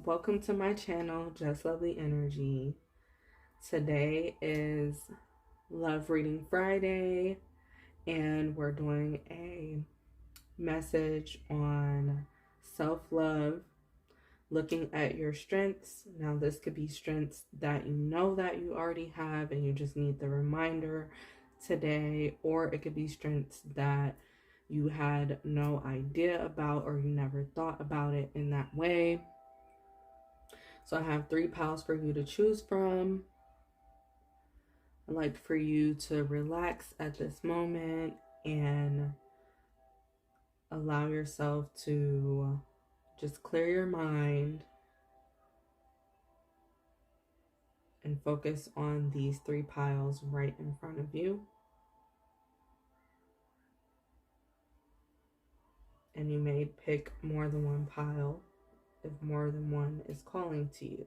Welcome to my channel, Just Lovely Energy. Today is Love Reading Friday, and we're doing a message on self-love, looking at your strengths. Now, this could be strengths that you know that you already have and you just need the reminder today, or it could be strengths that you had no idea about or you never thought about it in that way. So I have 3 piles for you to choose from. I'd like for you to relax at this moment and allow yourself to just clear your mind and focus on these 3 piles right in front of you. And you may pick more than one pile if more than one is calling to you.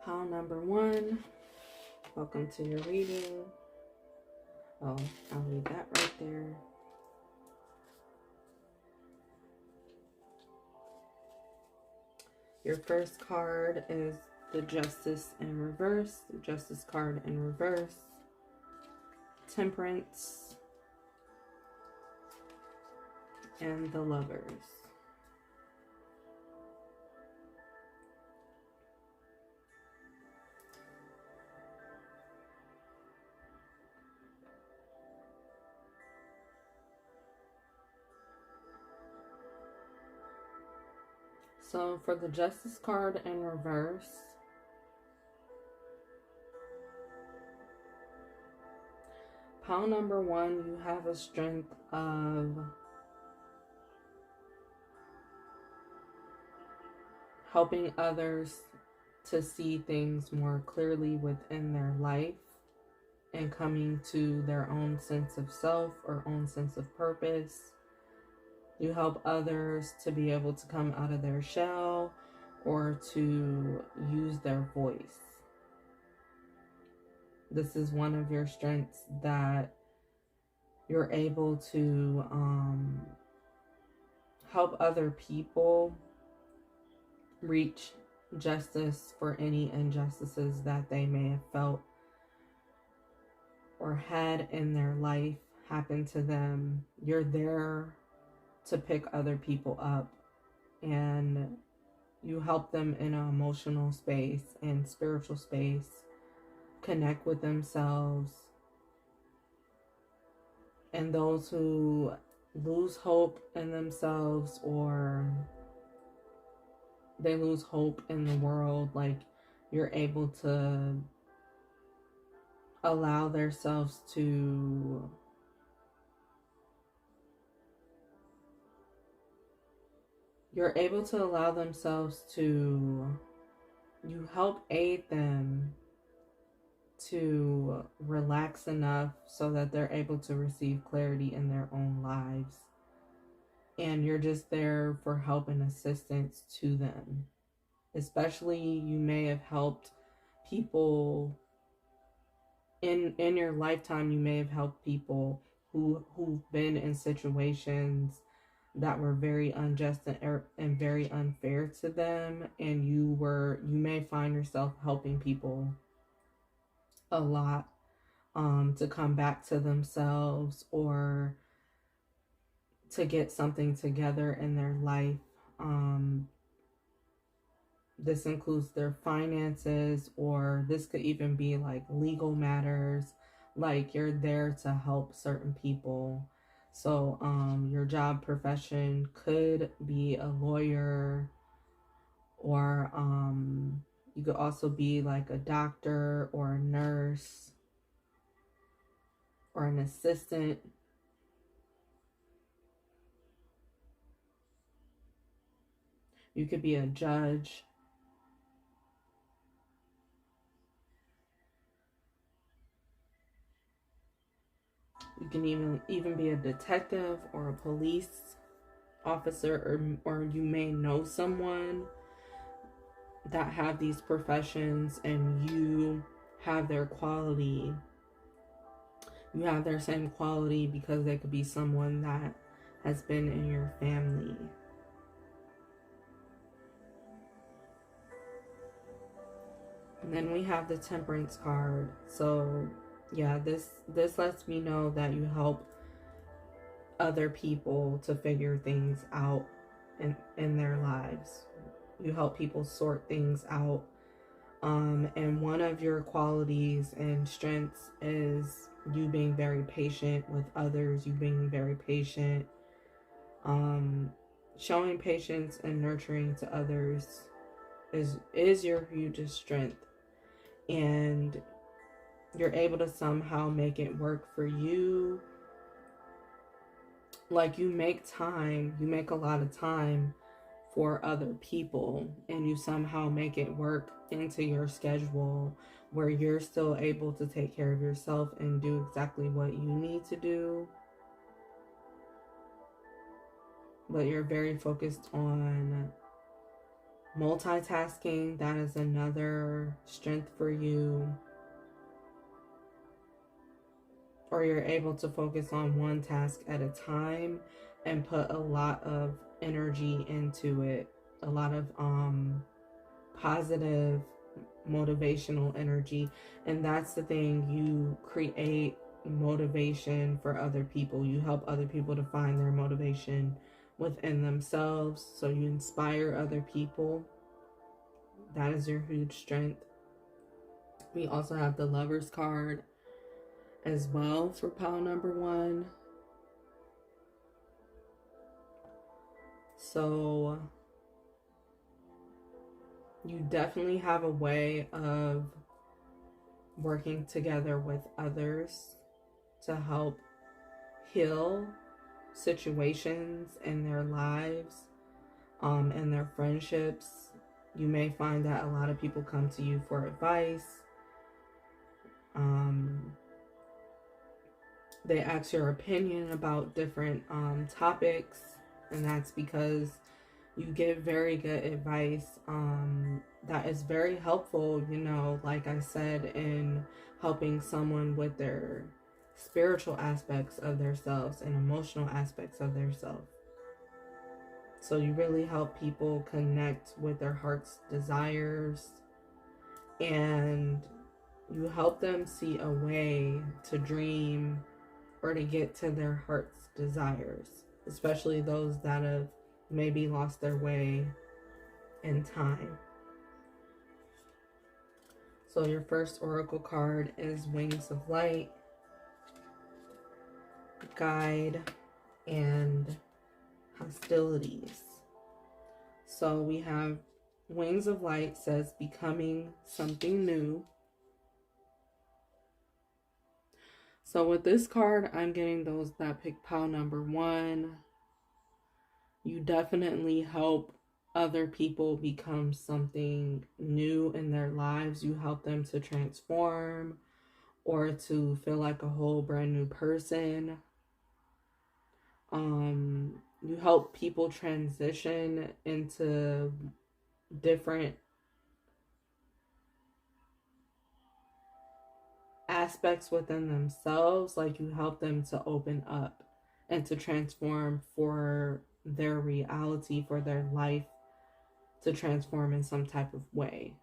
Pile number 1, welcome to your reading. Oh, I'll leave that right there. Your first card is the Justice in reverse, the Justice card in reverse, Temperance, and the Lovers. So for the Justice card in reverse, pile number 1, you have a strength of helping others to see things more clearly within their life and coming to their own sense of self or own sense of purpose. You help others to be able to come out of their shell or to use their voice. This is one of your strengths, that you're able to help other people reach justice for any injustices that they may have felt or had in their life happen to them. You're there to pick other people up, and you help them in an emotional space and spiritual space connect with themselves. And those who lose hope in themselves or they lose hope in the world, like, you're able to allow themselves to you help aid them to relax enough so that they're able to receive clarity in their own lives. And you're just there for help and assistance to them. Especially, you may have helped people in your lifetime. You may have helped people who've been in situations that were very unjust and very unfair to them, and you may find yourself helping people a lot to come back to themselves or to get something together in their life. This includes their finances, or this could even be like legal matters. Like, you're there to help certain people. So your job profession could be a lawyer, or you could also be like a doctor or a nurse or an assistant. You could be a judge. You can even be a detective or a police officer, or you may know someone that have these professions and you have their quality. You have their same quality because they could be someone that has been in your family. And then we have the Temperance card. So yeah, this lets me know that you help other people to figure things out in their lives. You help people sort things out. And one of your qualities and strengths is you being very patient with others, you being very patient, showing patience and nurturing to others is your hugest strength. And you're able to somehow make it work for you. Like you make a lot of time for other people, and you somehow make it work into your schedule where you're still able to take care of yourself and do exactly what you need to do. But you're very focused on multitasking. That is another strength for you. Or you're able to focus on one task at a time and put a lot of energy into it, a lot of positive motivational energy. And that's the thing, you create motivation for other people. You help other people to find their motivation within themselves, so you inspire other people. That is your huge strength. We also have the Lovers card as well for pile number 1. So you definitely have a way of working together with others to help heal situations in their lives, and their friendships. You may find that a lot of people come to you for advice. They ask your opinion about different topics, and that's because you give very good advice that is very helpful, like I said, in helping someone with their spiritual aspects of themselves and emotional aspects of themselves. So you really help people connect with their heart's desires, and you help them see a way to dream or to get to their heart's desires, especially those that have maybe lost their way in time. So your first oracle card is Wings of Light, Guide, and Hostilities. So we have Wings of Light says becoming something new. So with this card, I'm getting those that pick pile number 1. You definitely help other people become something new in their lives. You help them to transform or to feel like a whole brand new person. You help people transition into different aspects within themselves. Like you help them to open up and to transform for their reality, for their life to transform in some type of way.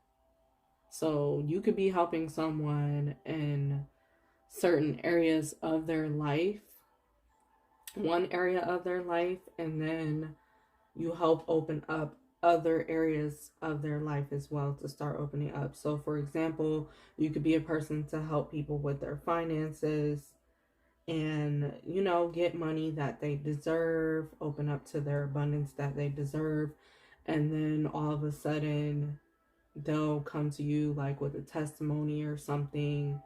So you could be helping someone in certain areas of their life, one area of their life, and then you help open up other areas of their life as well to start opening up. So for example, you could be a person to help people with their finances and, get money that they deserve, open up to their abundance that they deserve. and then all of a sudden they'll come to you like with a testimony or something,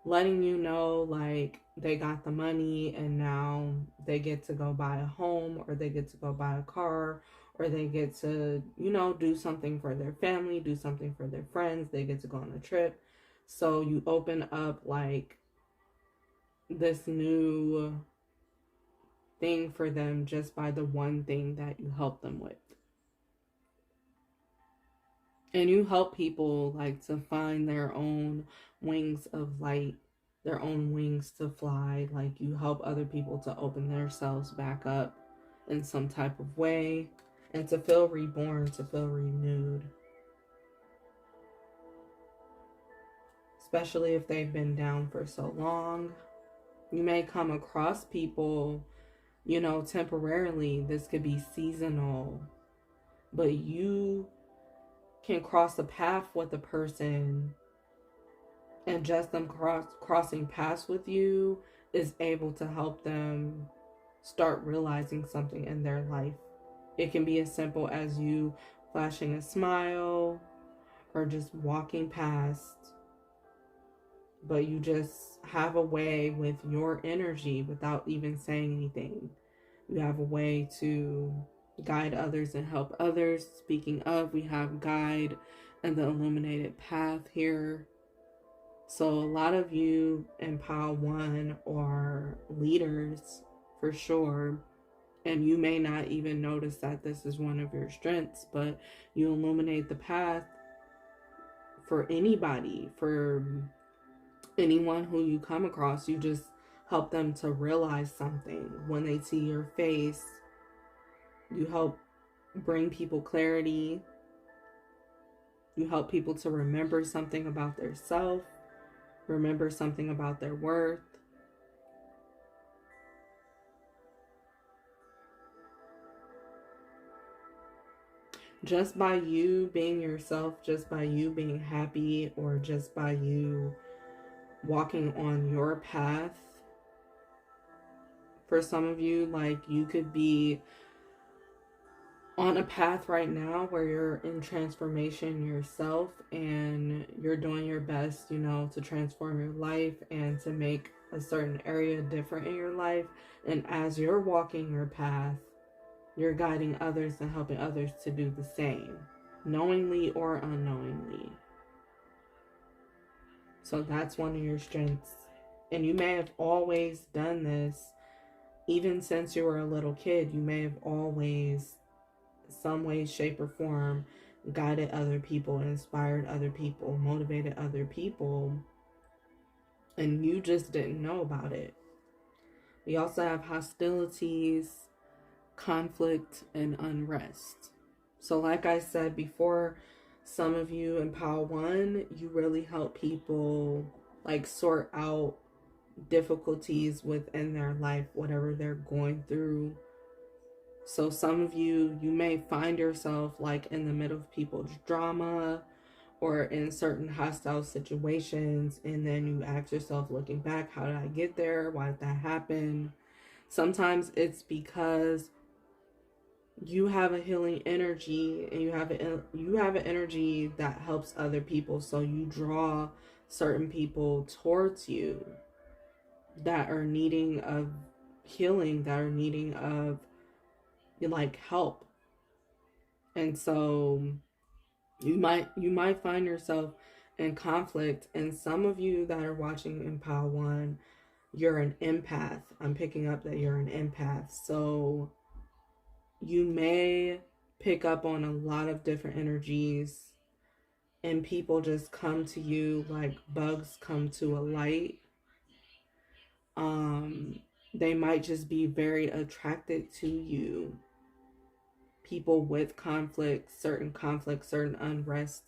letting you know like they got the money and now they get to go buy a home, or they get to go buy a car, or they get to, do something for their family, do something for their friends, they get to go on a trip. So you open up like this new thing for them just by the one thing that you help them with. And you help people like to find their own wings of light, their own wings to fly. Like you help other people to open themselves back up in some type of way and to feel reborn, to feel renewed. Especially if they've been down for so long. You may come across people, temporarily. This could be seasonal, but you can cross a path with a person, and just them crossing paths with you is able to help them start realizing something in their life. It can be as simple as you flashing a smile or just walking past, but you just have a way with your energy without even saying anything. You have a way to guide others and help others. Speaking of, we have guide and the illuminated path here. So a lot of you in Pile 1 are leaders for sure. And you may not even notice that this is one of your strengths, but you illuminate the path for anybody, for anyone who you come across. You just help them to realize something when they see your face. You help bring people clarity. You help people to remember something about their self, remember something about their worth. Just by you being yourself, just by you being happy, or just by you walking on your path. For some of you, like you could be on a path right now where you're in transformation yourself and you're doing your best, to transform your life and to make a certain area different in your life. And as you're walking your path, you're guiding others and helping others to do the same, knowingly or unknowingly. So that's one of your strengths. And you may have always done this, even since you were a little kid. You may have always, some way, shape, or form, guided other people, inspired other people, motivated other people, and you just didn't know about it. We also have hostilities, conflict, and unrest. So like I said before, some of you in Pile 1, you really help people like sort out difficulties within their life, whatever they're going through. So some of you may find yourself like in the middle of people's drama or in certain hostile situations, and then you ask yourself, looking back, how did I get there? Why did that happen? Sometimes it's because you have a healing energy, and you have an energy that helps other people. So you draw certain people towards you that are needing of healing, that are needing of like help. And so you might find yourself in conflict. And some of you that are watching in Pile 1, you're an empath. I'm picking up that you're an empath. So you may pick up on a lot of different energies, and people just come to you like bugs come to a light. They might just be very attracted to you. People with conflict, certain unrest,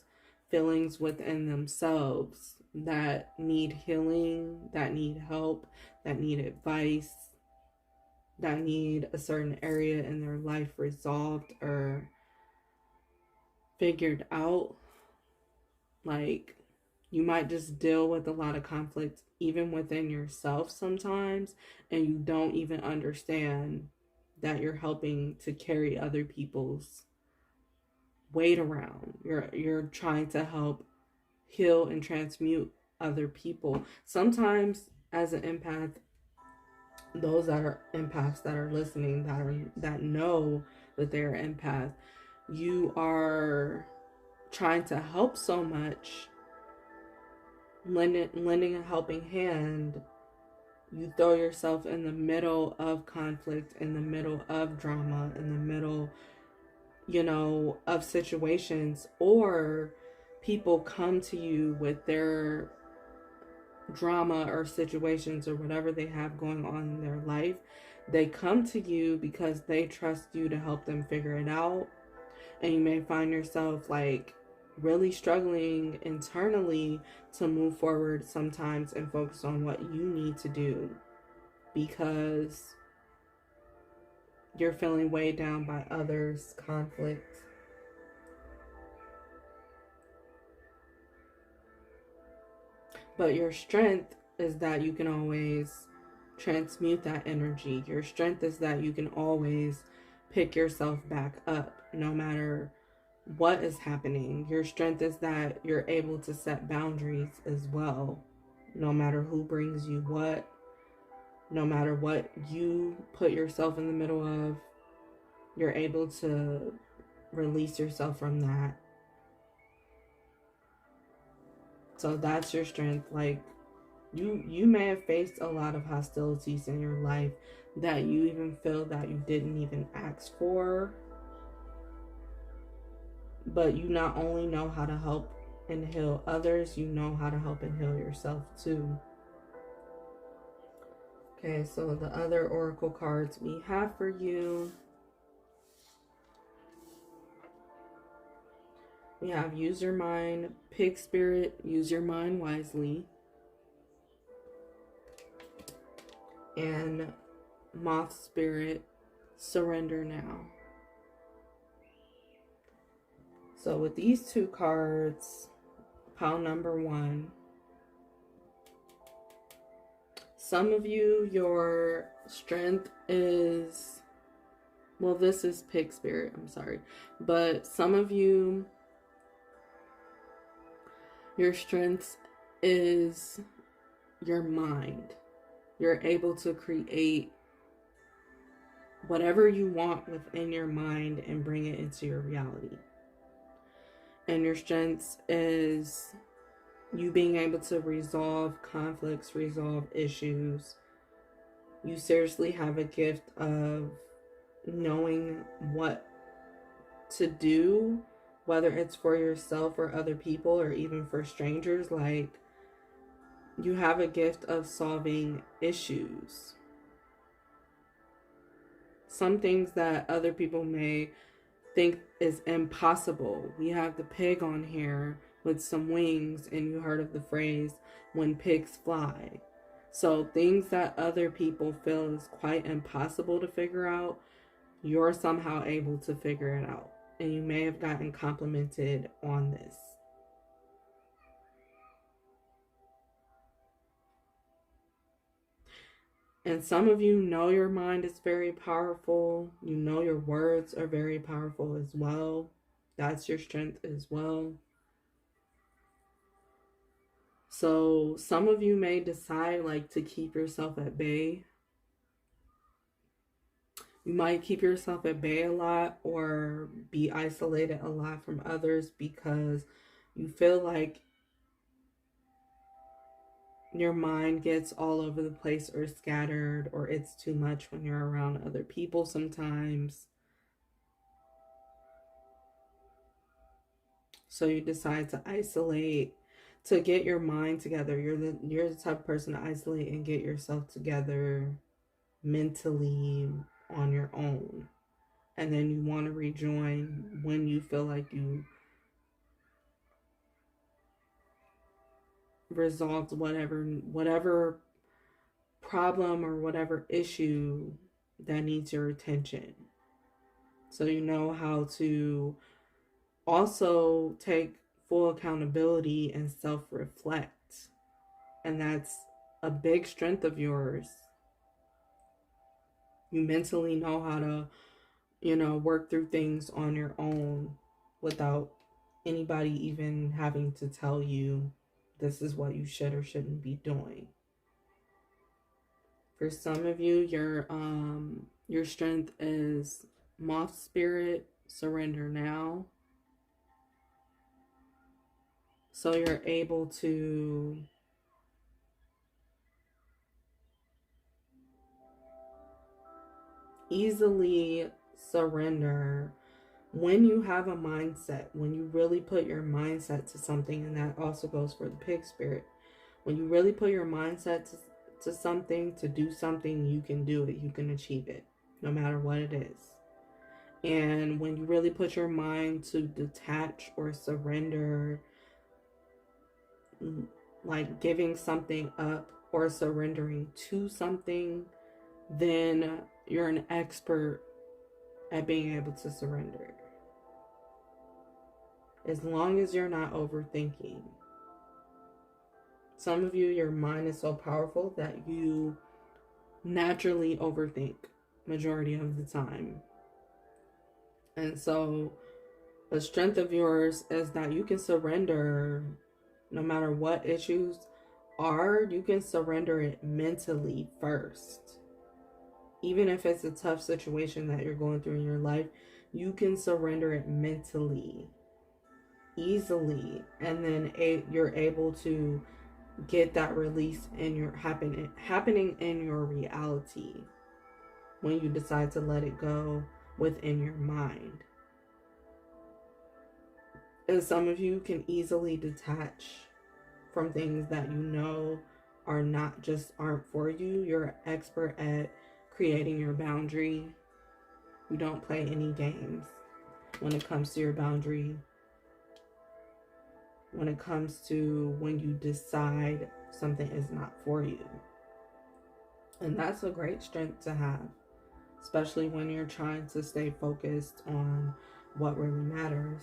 feelings within themselves that need healing, that need help, that need advice, that need a certain area in their life resolved or figured out. Like, you might just deal with a lot of conflict even within yourself sometimes, and you don't even understand that you're helping to carry other people's weight around. You're trying to help heal and transmute other people. Sometimes as an empath, those that are empaths that are listening, that know that they're empath, you are trying to help so much, lending a helping hand, you throw yourself in the middle of conflict, in the middle of drama, in the middle, of situations, or people come to you with their drama or situations or whatever they have going on in their life. They come to you because they trust you to help them figure it out. And you may find yourself like really struggling internally to move forward sometimes and focus on what you need to do because you're feeling weighed down by others' conflict. But your strength is that you can always transmute that energy. Your strength is that you can always pick yourself back up no matter what is happening. Your strength is that you're able to set boundaries as well, no matter who brings you what, no matter what you put yourself in the middle of, you're able to release yourself from that. So that's your strength. Like, you may have faced a lot of hostilities in your life that you even feel that you didn't even ask for, but you not only know how to help and heal others, you know how to help and heal yourself too. Okay, so the other oracle cards we have for you, we have use your mind, pig spirit, use your mind wisely, and moth spirit, surrender now. So with these two cards, pile number 1, some of you, your strength is, well, this is pig spirit, I'm sorry, but some of you, your strength is your mind. You're able to create whatever you want within your mind and bring it into your reality. And your strength is you being able to resolve conflicts, resolve issues. You seriously have a gift of knowing what to do, whether it's for yourself or other people or even for strangers. Like, you have a gift of solving issues. Some things that other people may think is impossible. We have the pig on here with some wings, and you heard of the phrase, when pigs fly. So things that other people feel is quite impossible to figure out, you're somehow able to figure it out. And you may have gotten complimented on this. And some of you know your mind is very powerful. You know your words are very powerful as well. That's your strength as well. So some of you may decide like to keep yourself at bay. You might keep yourself at bay a lot or be isolated a lot from others because you feel like your mind gets all over the place or scattered, or it's too much when you're around other people sometimes. So you decide to isolate, to get your mind together. You're the type of person to isolate and get yourself together mentally on your own. And then you want to rejoin when you feel like you resolved whatever problem or whatever issue that needs your attention. So you know how to also take full accountability and self-reflect. And that's a big strength of yours. You mentally know how to, work through things on your own without anybody even having to tell you this is what you should or shouldn't be doing. For some of you, your strength is moth spirit, surrender now. So you're able to easily surrender when you have a mindset, when you really put your mindset to something, and that also goes for the pig spirit. When you really put your mindset to something, to do something, you can do it, you can achieve it, no matter what it is. And when you really put your mind to detach or surrender, like giving something up or surrendering to something, then you're an expert at being able to surrender. As long as you're not overthinking. Some of you, your mind is so powerful that you naturally overthink majority of the time. And so a strength of yours is that you can surrender no matter what issues are, you can surrender it mentally first. Even if it's a tough situation that you're going through in your life, you can surrender it mentally, easily, and then you're able to get that release in your happening in your reality when you decide to let it go within your mind. And some of you can easily detach from things that you know aren't for you. You're an expert at creating your boundary. You don't play any games when it comes to your boundary. When it comes to when you decide something is not for you. And that's a great strength to have, especially when you're trying to stay focused on what really matters.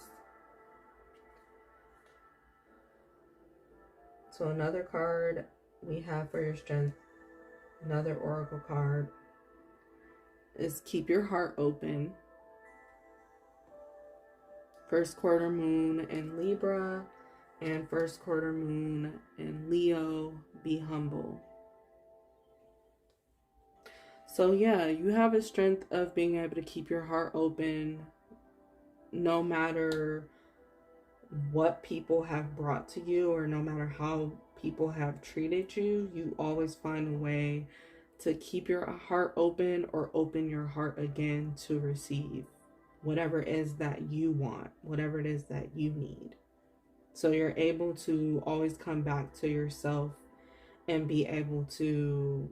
So another card we have for your strength, another oracle card, is keep your heart open. First quarter moon in Libra and first quarter moon in Leo, be humble. So yeah, you have a strength of being able to keep your heart open no matter what people have brought to you or no matter how people have treated you. You always find a way to keep your heart open or open your heart again to receive whatever it is that you want, whatever it is that you need. So you're able to always come back to yourself and be able to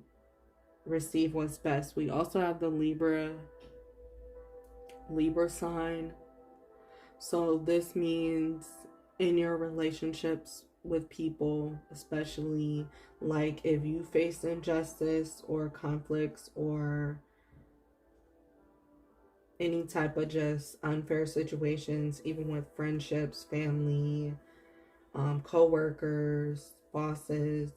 receive what's best. We also have the Libra sign. So this means in your relationships with people, especially like if you face injustice or conflicts or any type of just unfair situations, even with friendships, family, co-workers, bosses,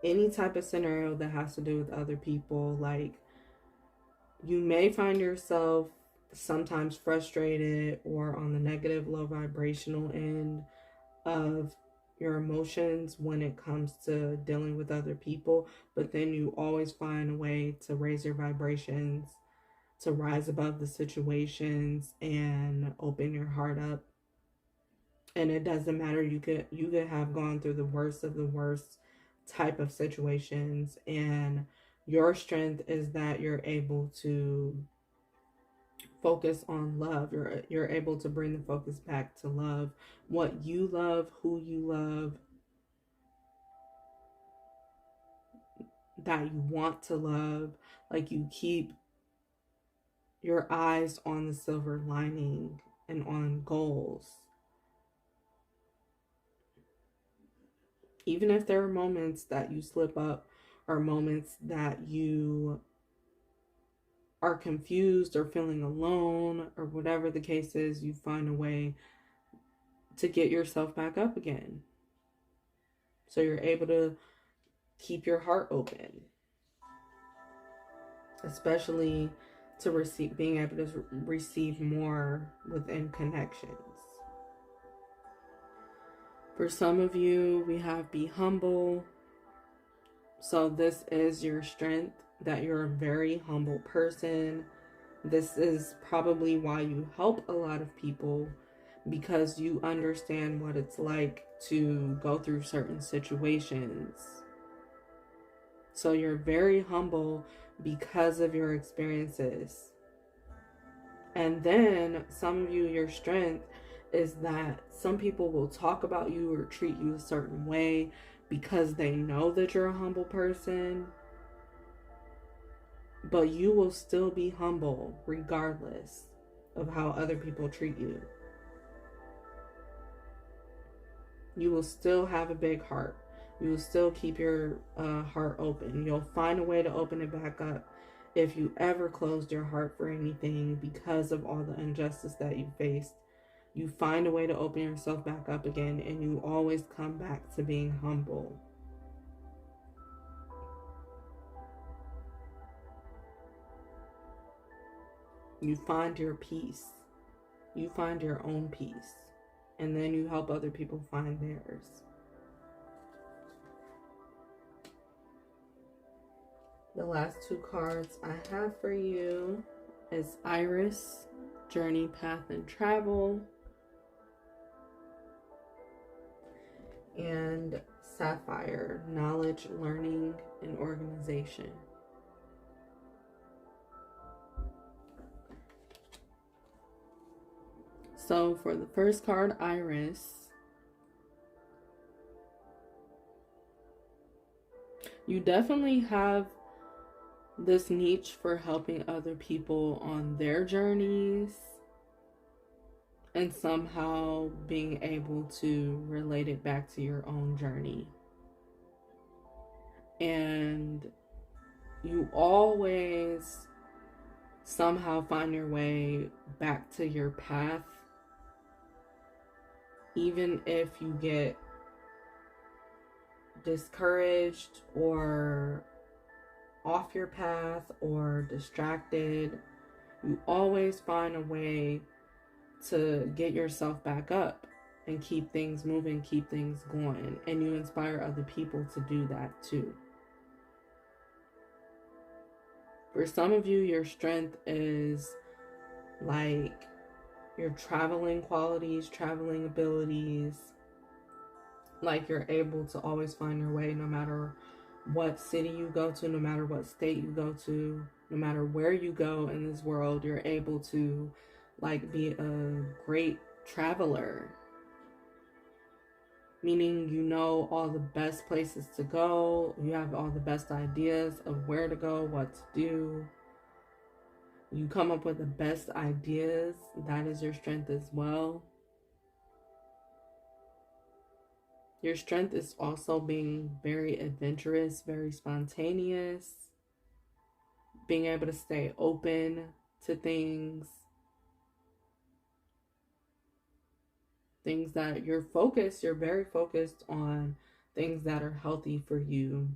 any type of scenario that has to do with other people, like you may find yourself sometimes frustrated or on the negative, low vibrational end of your emotions when it comes to dealing with other people, but then you always find a way to raise your vibrations, to rise above the situations and open your heart up. And it doesn't matter, you could have gone through the worst of the worst type of situations, and your strength is that you're able to focus on love. You're able to bring the focus back to love, what you love, who you love, that you want to love. Like you keep your eyes on the silver lining and on goals. Even if there are moments that you slip up or moments that you are confused or feeling alone or whatever the case is, you find a way to get yourself back up again. So you're able to keep your heart open, especially to being able to receive more within connections. For some of you, we have be humble. So this is your strength, that you're a very humble person. This is probably why you help a lot of people, because you understand what it's like to go through certain situations. So you're very humble because of your experiences. And then some of you, your strength is that some people will talk about you or treat you a certain way because they know that you're a humble person. But you will still be humble regardless of how other people treat you. You will still have a big heart. You will still keep your heart open. You'll find a way to open it back up if you ever closed your heart for anything because of all the injustice that you faced. You find a way to open yourself back up again, and you always come back to being humble. You find your peace. You find your own peace. And then you help other people find theirs. The last two cards I have for you is Iris, Journey, Path, and Travel, and Sapphire, Knowledge, Learning, and Organization. So for the first card, Iris, you definitely have this niche for helping other people on their journeys and somehow being able to relate it back to your own journey. And you always somehow find your way back to your path, even if you get discouraged or off your path or distracted. You always find a way to get yourself back up and keep things moving, keep things going, and you inspire other people to do that too. For some of you, your strength is like your traveling qualities, traveling abilities. Like you're able to always find your way no matter what city you go to, no matter what state you go to, no matter where you go in this world, you're able to like be a great traveler. Meaning you know all the best places to go, you have all the best ideas of where to go, what to do. You come up with the best ideas. That is your strength as well. Your strength is also being very adventurous, very spontaneous, being able to stay open to things that you're very focused on things that are healthy for you.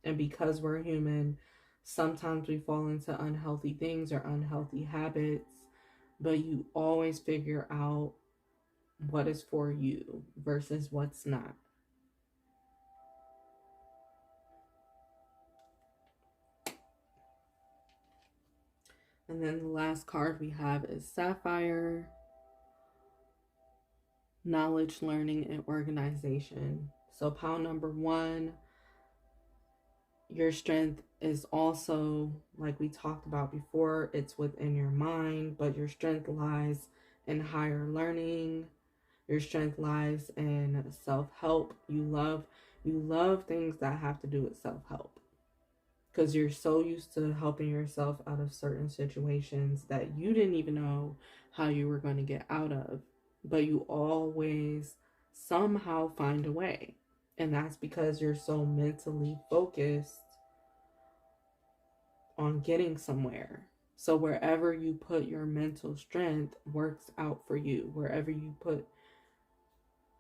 And because we're human, sometimes we fall into unhealthy things or unhealthy habits, but you always figure out what is for you versus what's not. And then the last card we have is Sapphire, Knowledge, Learning, and Organization. So pile number 1, your strength is also, like we talked about before, it's within your mind, but your strength lies in higher learning. Your strength lies in self-help. You love things that have to do with self-help, because you're so used to helping yourself out of certain situations that you didn't even know how you were going to get out of, but you always somehow find a way. And that's because you're so mentally focused on getting somewhere. So wherever you put your mental strength works out for you. Wherever you put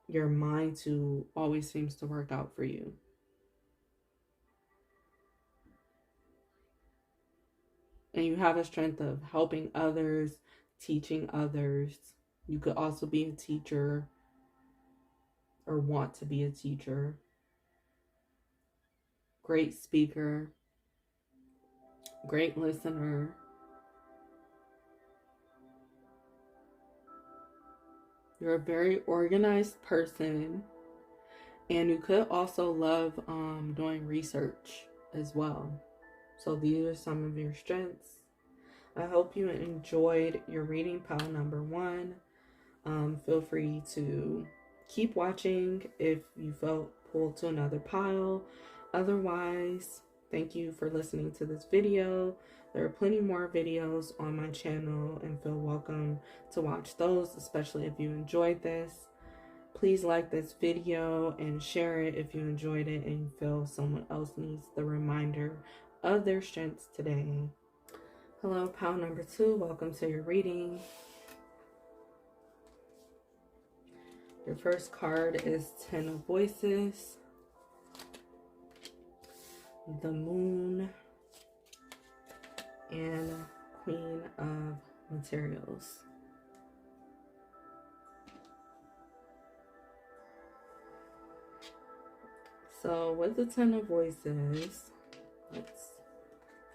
your mind to always seems to work out for you. And you have a strength of helping others, teaching others. You could also be a teacher or want to be a teacher. Great speaker, great listener. You're a very organized person, and you could also love doing research as well. So these are some of your strengths. I hope you enjoyed your reading, pile number 1. Feel free to keep watching if you felt pulled to another pile. Otherwise, thank you for listening to this video. There are plenty more videos on my channel, and feel welcome to watch those, especially if you enjoyed this. Please like this video and share it if you enjoyed it and you feel someone else needs the reminder of their strengths today. Hello, pile number 2. Welcome to your reading. Your first card is 10 of Voices, the Moon, and Queen of Materials. So with the 10 of Voices, let's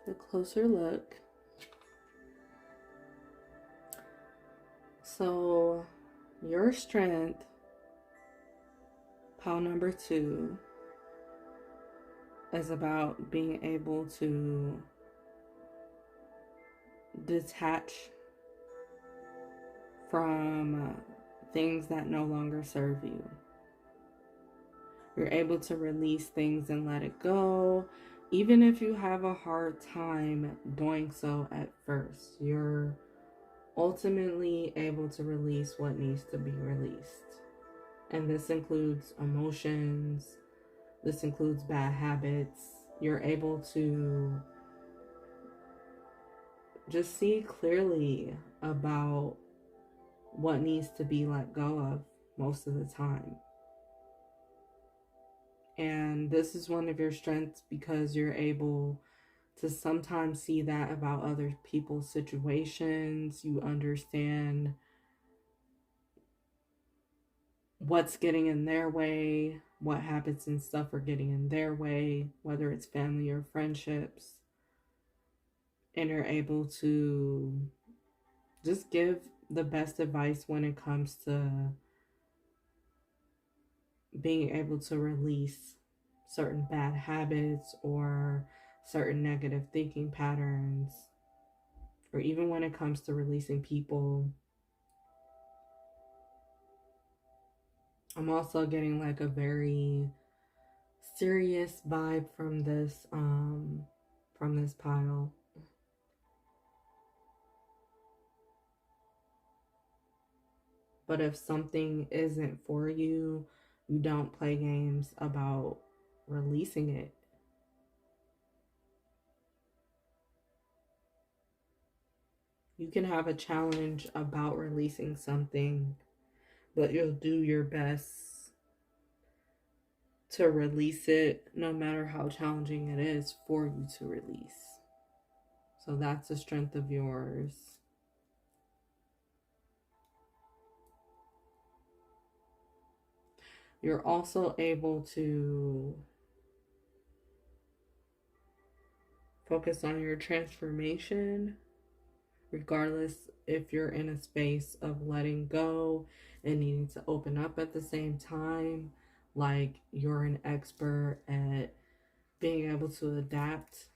take a closer look. So your strength, pile number 2, is about being able to detach from things that no longer serve you. You're able to release things and let it go, even if you have a hard time doing so at first. You're ultimately able to release what needs to be released. And this includes emotions, this includes bad habits. You're able to just see clearly about what needs to be let go of most of the time. And this is one of your strengths because you're able to sometimes see that about other people's situations. You understand what's getting in their way, what habits and stuff are getting in their way, whether it's family or friendships. And you're able to just give the best advice when it comes to being able to release certain bad habits or certain negative thinking patterns, or even when it comes to releasing people. I'm also getting like a very serious vibe from this pile. But if something isn't for you, you don't play games about releasing it. You can have a challenge about releasing something, but you'll do your best to release it no matter how challenging it is for you to release. So that's a strength of yours. You're also able to focus on your transformation, regardless if you're in a space of letting go and needing to open up at the same time. Like you're an expert at being able to adapt.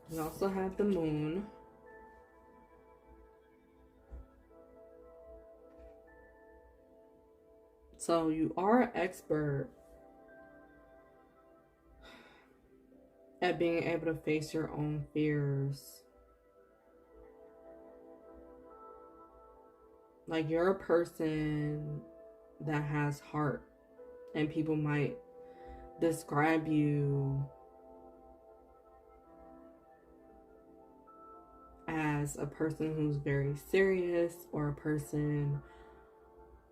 We also have the Moon. So you are an expert at being able to face your own fears. Like you're a person that has heart, and people might describe you as a person who's very serious, or a person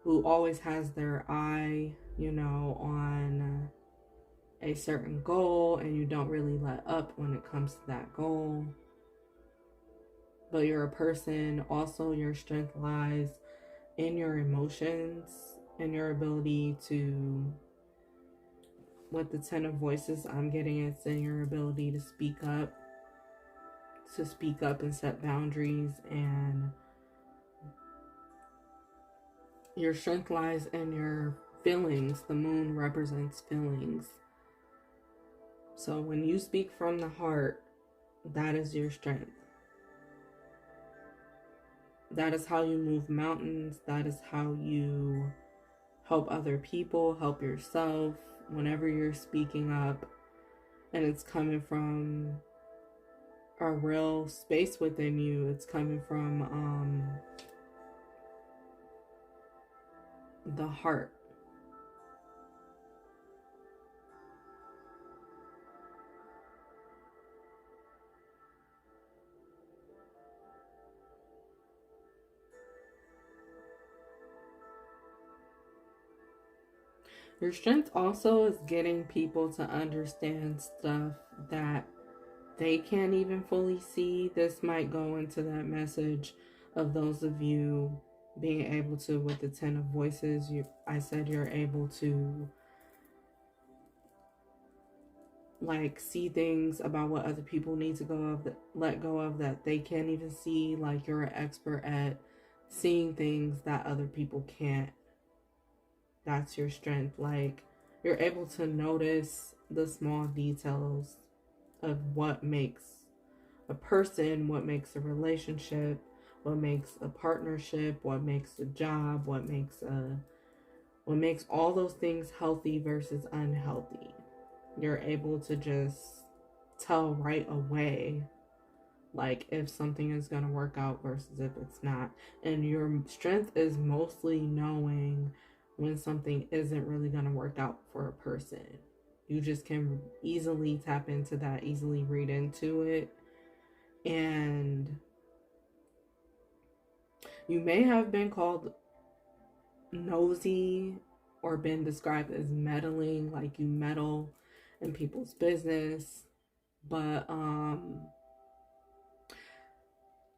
who always has their eye, on a certain goal and you don't really let up when it comes to that goal. But you're a person, also your strength lies in your emotions and your ability to, with the 10 of voices I'm getting, it's in your ability to speak up and set boundaries. And your strength lies in your feelings. The moon represents feelings. So when you speak from the heart, that is your strength. That is how you move mountains. That is how you help other people, help yourself. Whenever you're speaking up and it's coming from a real space within you, it's coming from the heart. Your strength also is getting people to understand stuff that they can't even fully see. This might go into that message of those of you being able to, with the 10 of voices, I said you're able to like see things about what other people need to let go of that they can't even see. Like you're an expert at seeing things that other people can't. That's your strength. Like you're able to notice the small details of what makes a person, what makes a relationship, what makes a partnership, what makes a job, what makes all those things healthy versus unhealthy. You're able to just tell right away, like if something is going to work out versus if it's not. And your strength is mostly knowing when something isn't really going to work out for a person. You just can easily tap into that, easily read into it. And you may have been called nosy or been described as meddling, like you meddle in people's business. But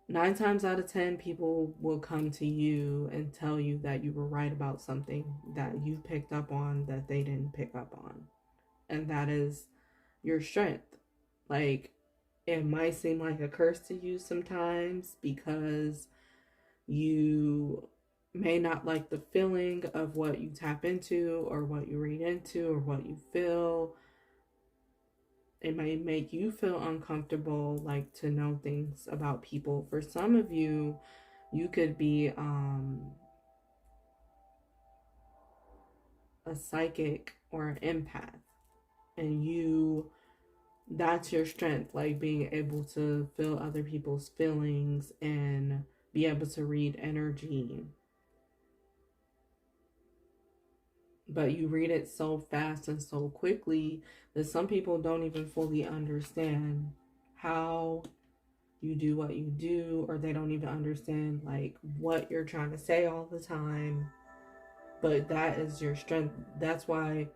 9 times out of 10, people will come to you and tell you that you were right about something that you picked up on that they didn't pick up on. And that is your strength. Like, it might seem like a curse to you sometimes because you may not like the feeling of what you tap into or what you read into or what you feel. It may make you feel uncomfortable, like to know things about people. For some of you, you could be a psychic or an empath, and that's your strength, like being able to feel other people's feelings and be able to read energy. But you read it so fast and so quickly that some people don't even fully understand how you do what you do, or they don't even understand like what you're trying to say all the time. But that is your strength. That's why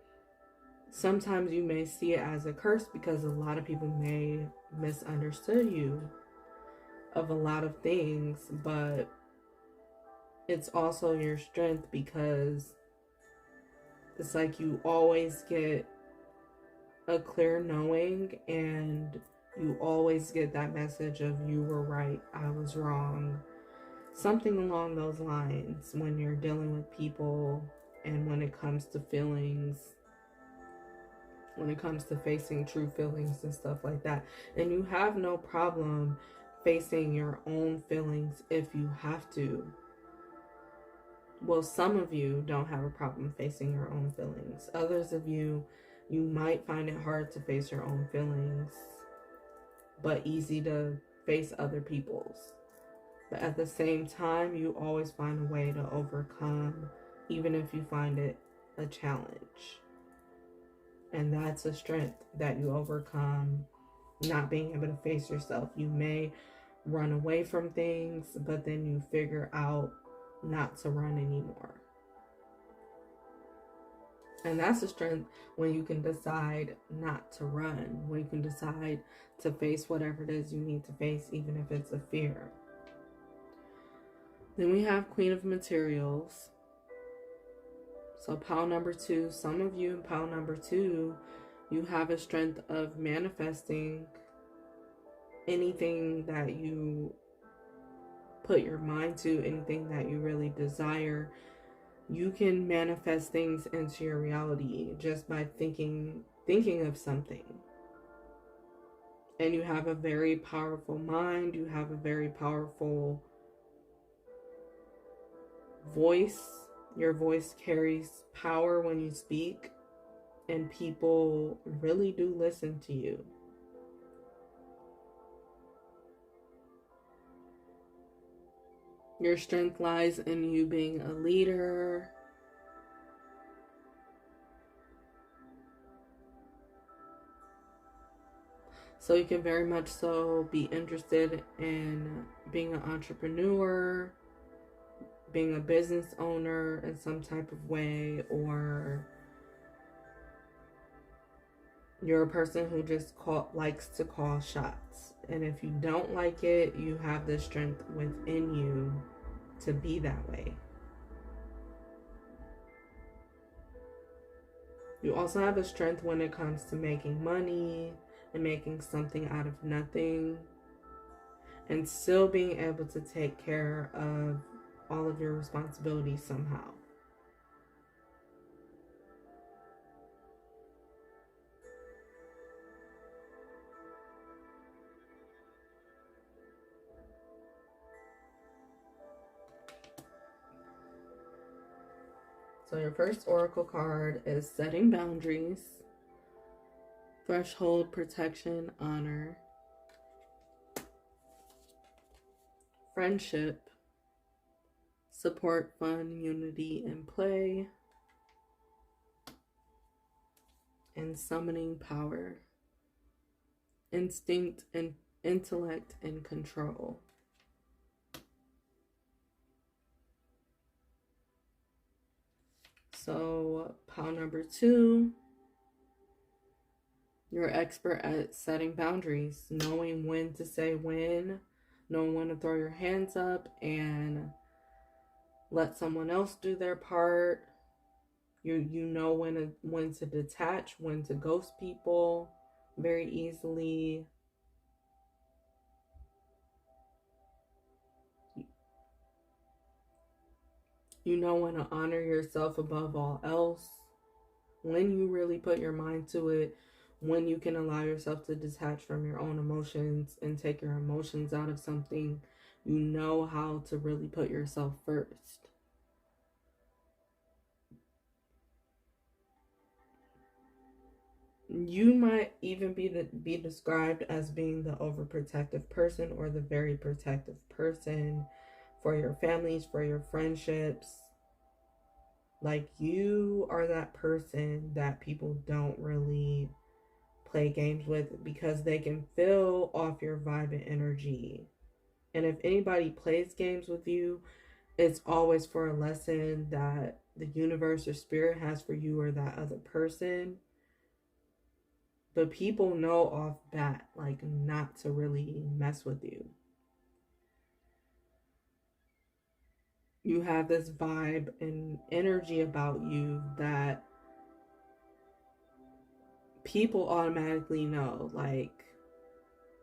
sometimes you may see it as a curse, because a lot of people may misunderstood you of a lot of things, but it's also your strength because it's like you always get a clear knowing, and you always get that message of you were right, I was wrong. Something along those lines when you're dealing with people and when it comes to feelings, when it comes to facing true feelings and stuff like that. And you have no problem facing your own feelings if you have to. Well, some of you don't have a problem facing your own feelings. Others of you, you might find it hard to face your own feelings, but easy to face other people's. But at the same time, you always find a way to overcome, even if you find it a challenge. And that's a strength, that you overcome not being able to face yourself. You may run away from things, but then you figure out not to run anymore. And that's the strength when you can decide not to run, when you can decide to face whatever it is you need to face, even if it's a fear. Then we have Queen of Materials. So pile number 2, some of you in pile number 2, you have a strength of manifesting anything that you put your mind to, anything that you really desire. You can manifest things into your reality just by thinking of something. And you have a very powerful mind, you have a very powerful voice. Your voice carries power when you speak, and people really do listen to you. Your strength lies in you being a leader. So you can very much so be interested in being an entrepreneur, being a business owner in some type of way, or you're a person who just likes to call shots. And if you don't like it, you have the strength within you to be that way. You also have a strength when it comes to making money and making something out of nothing, and still being able to take care of all of your responsibilities somehow. So your first oracle card is Setting Boundaries, Threshold, Protection, Honor, Friendship, Support, Fun, Unity, and Play, and Summoning Power, Instinct, and Intellect, and Control. So pile number 2, you're expert at setting boundaries, knowing when to say when, knowing when to throw your hands up and let someone else do their part. You know when to detach, when to ghost people very easily. You know when to honor yourself above all else. When you really put your mind to it, when you can allow yourself to detach from your own emotions and take your emotions out of something, you know how to really put yourself first. You might even be described as being the overprotective person or the very protective person for your families, for your friendships. Like, you are that person that people don't really play games with because they can feel off your vibe and energy. And if anybody plays games with you, it's always for a lesson that the universe or spirit has for you or that other person. But people know off bat, like, not to really mess with you. You have this vibe and energy about you that people automatically know, like,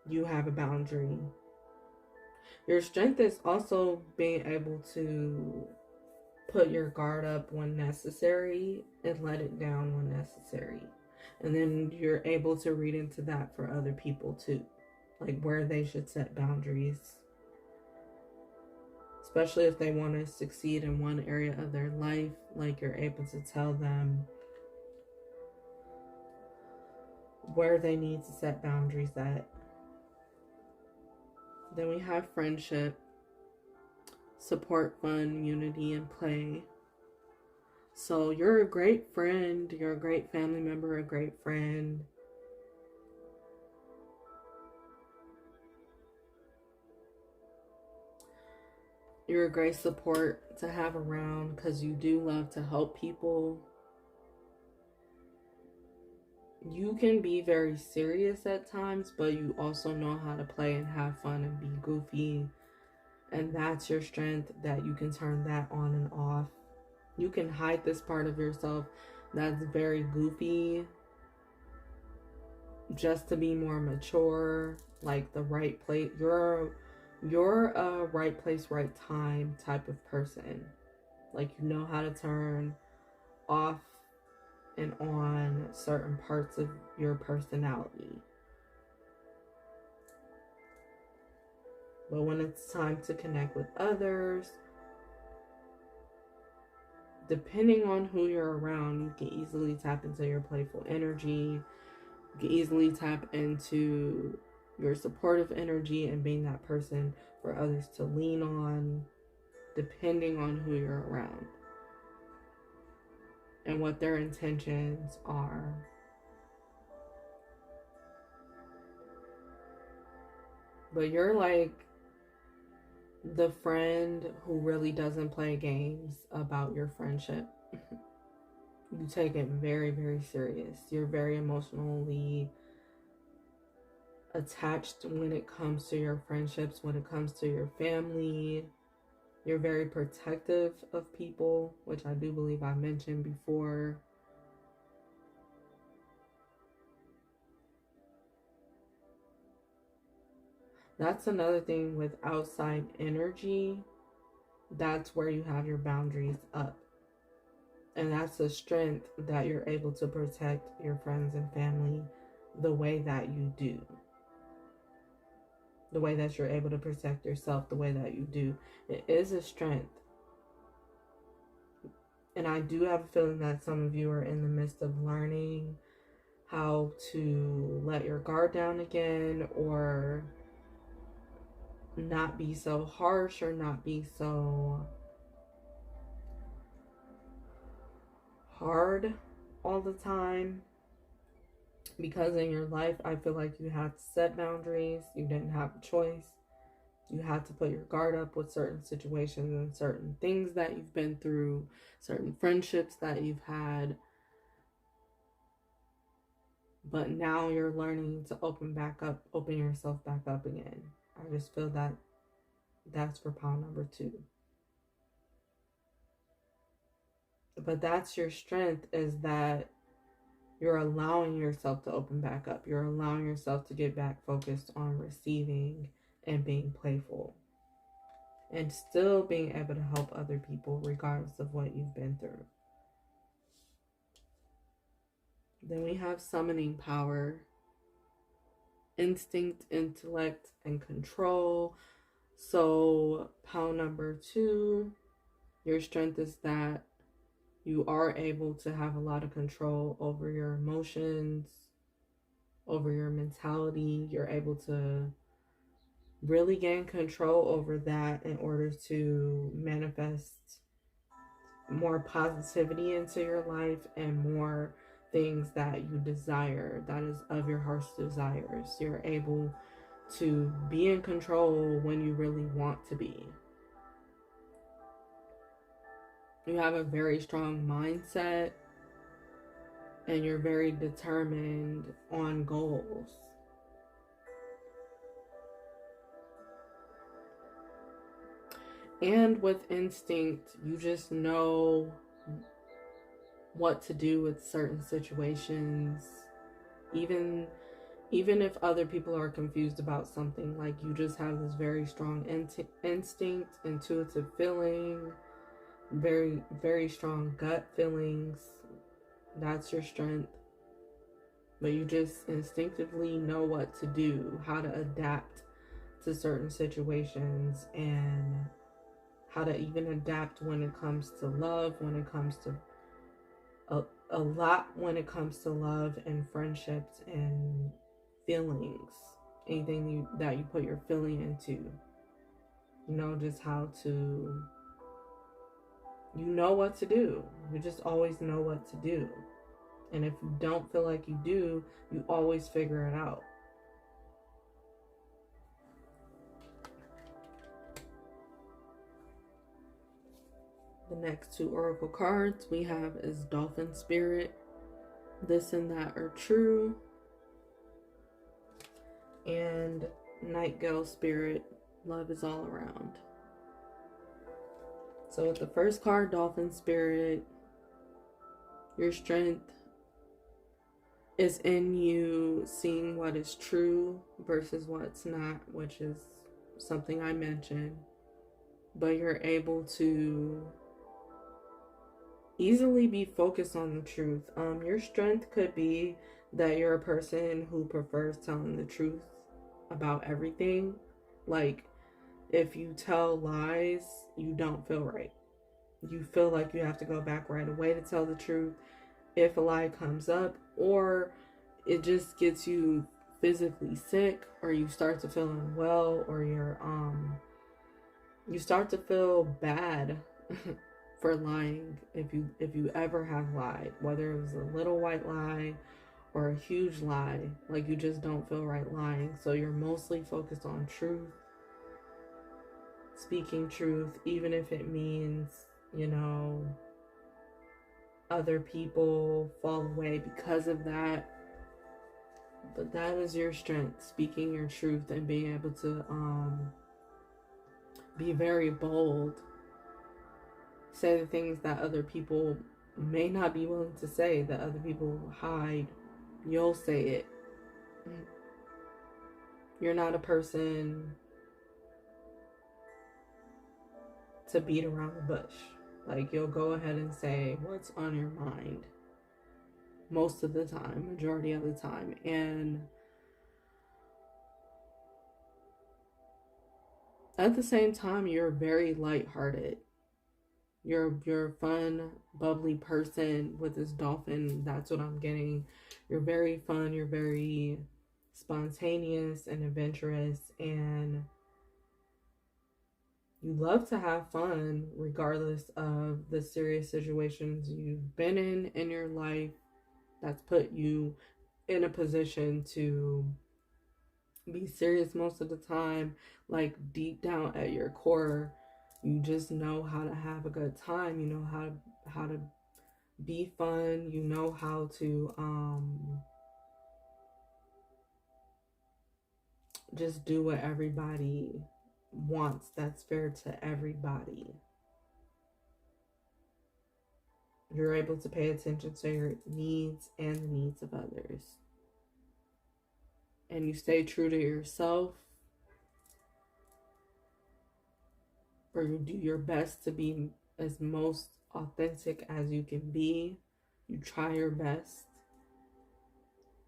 you have a boundary. Your strength is also being able to put your guard up when necessary and let it down when necessary. And then you're able to read into that for other people too, like where they should set boundaries, especially if they want to succeed in one area of their life. Like, you're able to tell them where they need to set boundaries at. Then we have Friendship, Support, Fun, Unity, and Play. So you're a great friend, you're a great family member, a great friend. You're a great support to have around because you do love to help people. you can be very serious at times, but you also know how to play and have fun and be goofy. And that's your strength, that you can turn that on and off. You can hide this part of yourself that's very goofy just to be more mature, like the right place. You're a right place, right time type of person. Like, you know how to turn off and on certain parts of your personality. But when it's time to connect with others, depending on who you're around, you can easily tap into your playful energy. You can easily tap into your supportive energy and being that person for others to lean on, depending on who you're around and what their intentions are. But you're like the friend who really doesn't play games about your friendship. You take it very, very serious. You're very emotionally attached when it comes to your friendships, when it comes to your family. You're very protective of people, which I do believe I mentioned before. That's another thing with outside energy. That's where you have your boundaries up. And that's a strength, that you're able to protect your friends and family the way that you do. The way that you're able to protect yourself the way that you do. It is a strength. And I do have a feeling that some of you are in the midst of learning how to let your guard down again, or not be so harsh, or not be so hard all the time. Because in your life, I feel like you had to set boundaries. You didn't have a choice. You had to put your guard up with certain situations and certain things that you've been through, certain friendships that you've had. But now you're learning to open yourself back up again. I just feel that that's for pile number 2. But that's your strength, is that you're allowing yourself to open back up. You're allowing yourself to get back focused on receiving and being playful. And still being able to help other people regardless of what you've been through. Then we have summoning power, instinct, intellect, and control. So pile number 2, your strength is that you are able to have a lot of control over your emotions, over your mentality. You're able to really gain control over that in order to manifest more positivity into your life and more things that you desire, that is of your heart's desires. You're able to be in control when you really want to be. You have a very strong mindset, and you're very determined on goals. And with instinct, you just know what to do with certain situations. Even if other people are confused about something, like, you just have this very strong instinct, intuitive feeling, very, very strong gut feelings. That's your strength. But you just instinctively know what to do, how to adapt to certain situations, and how to even adapt when it comes to love, when it comes to a lot, when it comes to love and friendships and feelings. Anything that you put your feeling into. You know just how to, you know what to do. You just always know what to do. And if you don't feel like you do, you always figure it out. The next 2 oracle cards we have is Dolphin Spirit this and that are true. And Nightingale Spirit, love is all around. So with the first card, Dolphin Spirit, your strength is in you seeing what is true versus what's not, which is something I mentioned. But you're able to easily be focused on the truth. Your strength could be that you're a person who prefers telling the truth about everything. Like, if you tell lies, you don't feel right. You feel like you have to go back right away to tell the truth if a lie comes up, or it just gets you physically sick, or you start to feel unwell, or you start to feel bad for lying. If you ever have lied, whether it was a little white lie or a huge lie, like you just don't feel right lying. So you're mostly focused on truth, speaking truth, even if it means, other people fall away because of that. But that is your strength, speaking your truth and being able to be very bold, say the things that other people may not be willing to say, that other people hide. You'll say it. You're not a person to beat around the bush. Like, you'll go ahead and say what's on your mind most of the time, majority of the time. And at the same time, you're very lighthearted. You're a fun, bubbly person with this dolphin. That's what I'm getting. You're very fun. You're very spontaneous and adventurous, and you love to have fun regardless of the serious situations you've been in your life that's put you in a position to be serious most of the time. Like, deep down at your core, you just know how to have a good time. You know how to be fun. You know how to just do what everybody wants, that's fair to everybody. You're able to pay attention to your needs and the needs of others. And you stay true to yourself, or you do your best to be as most authentic as you can be. You try your best.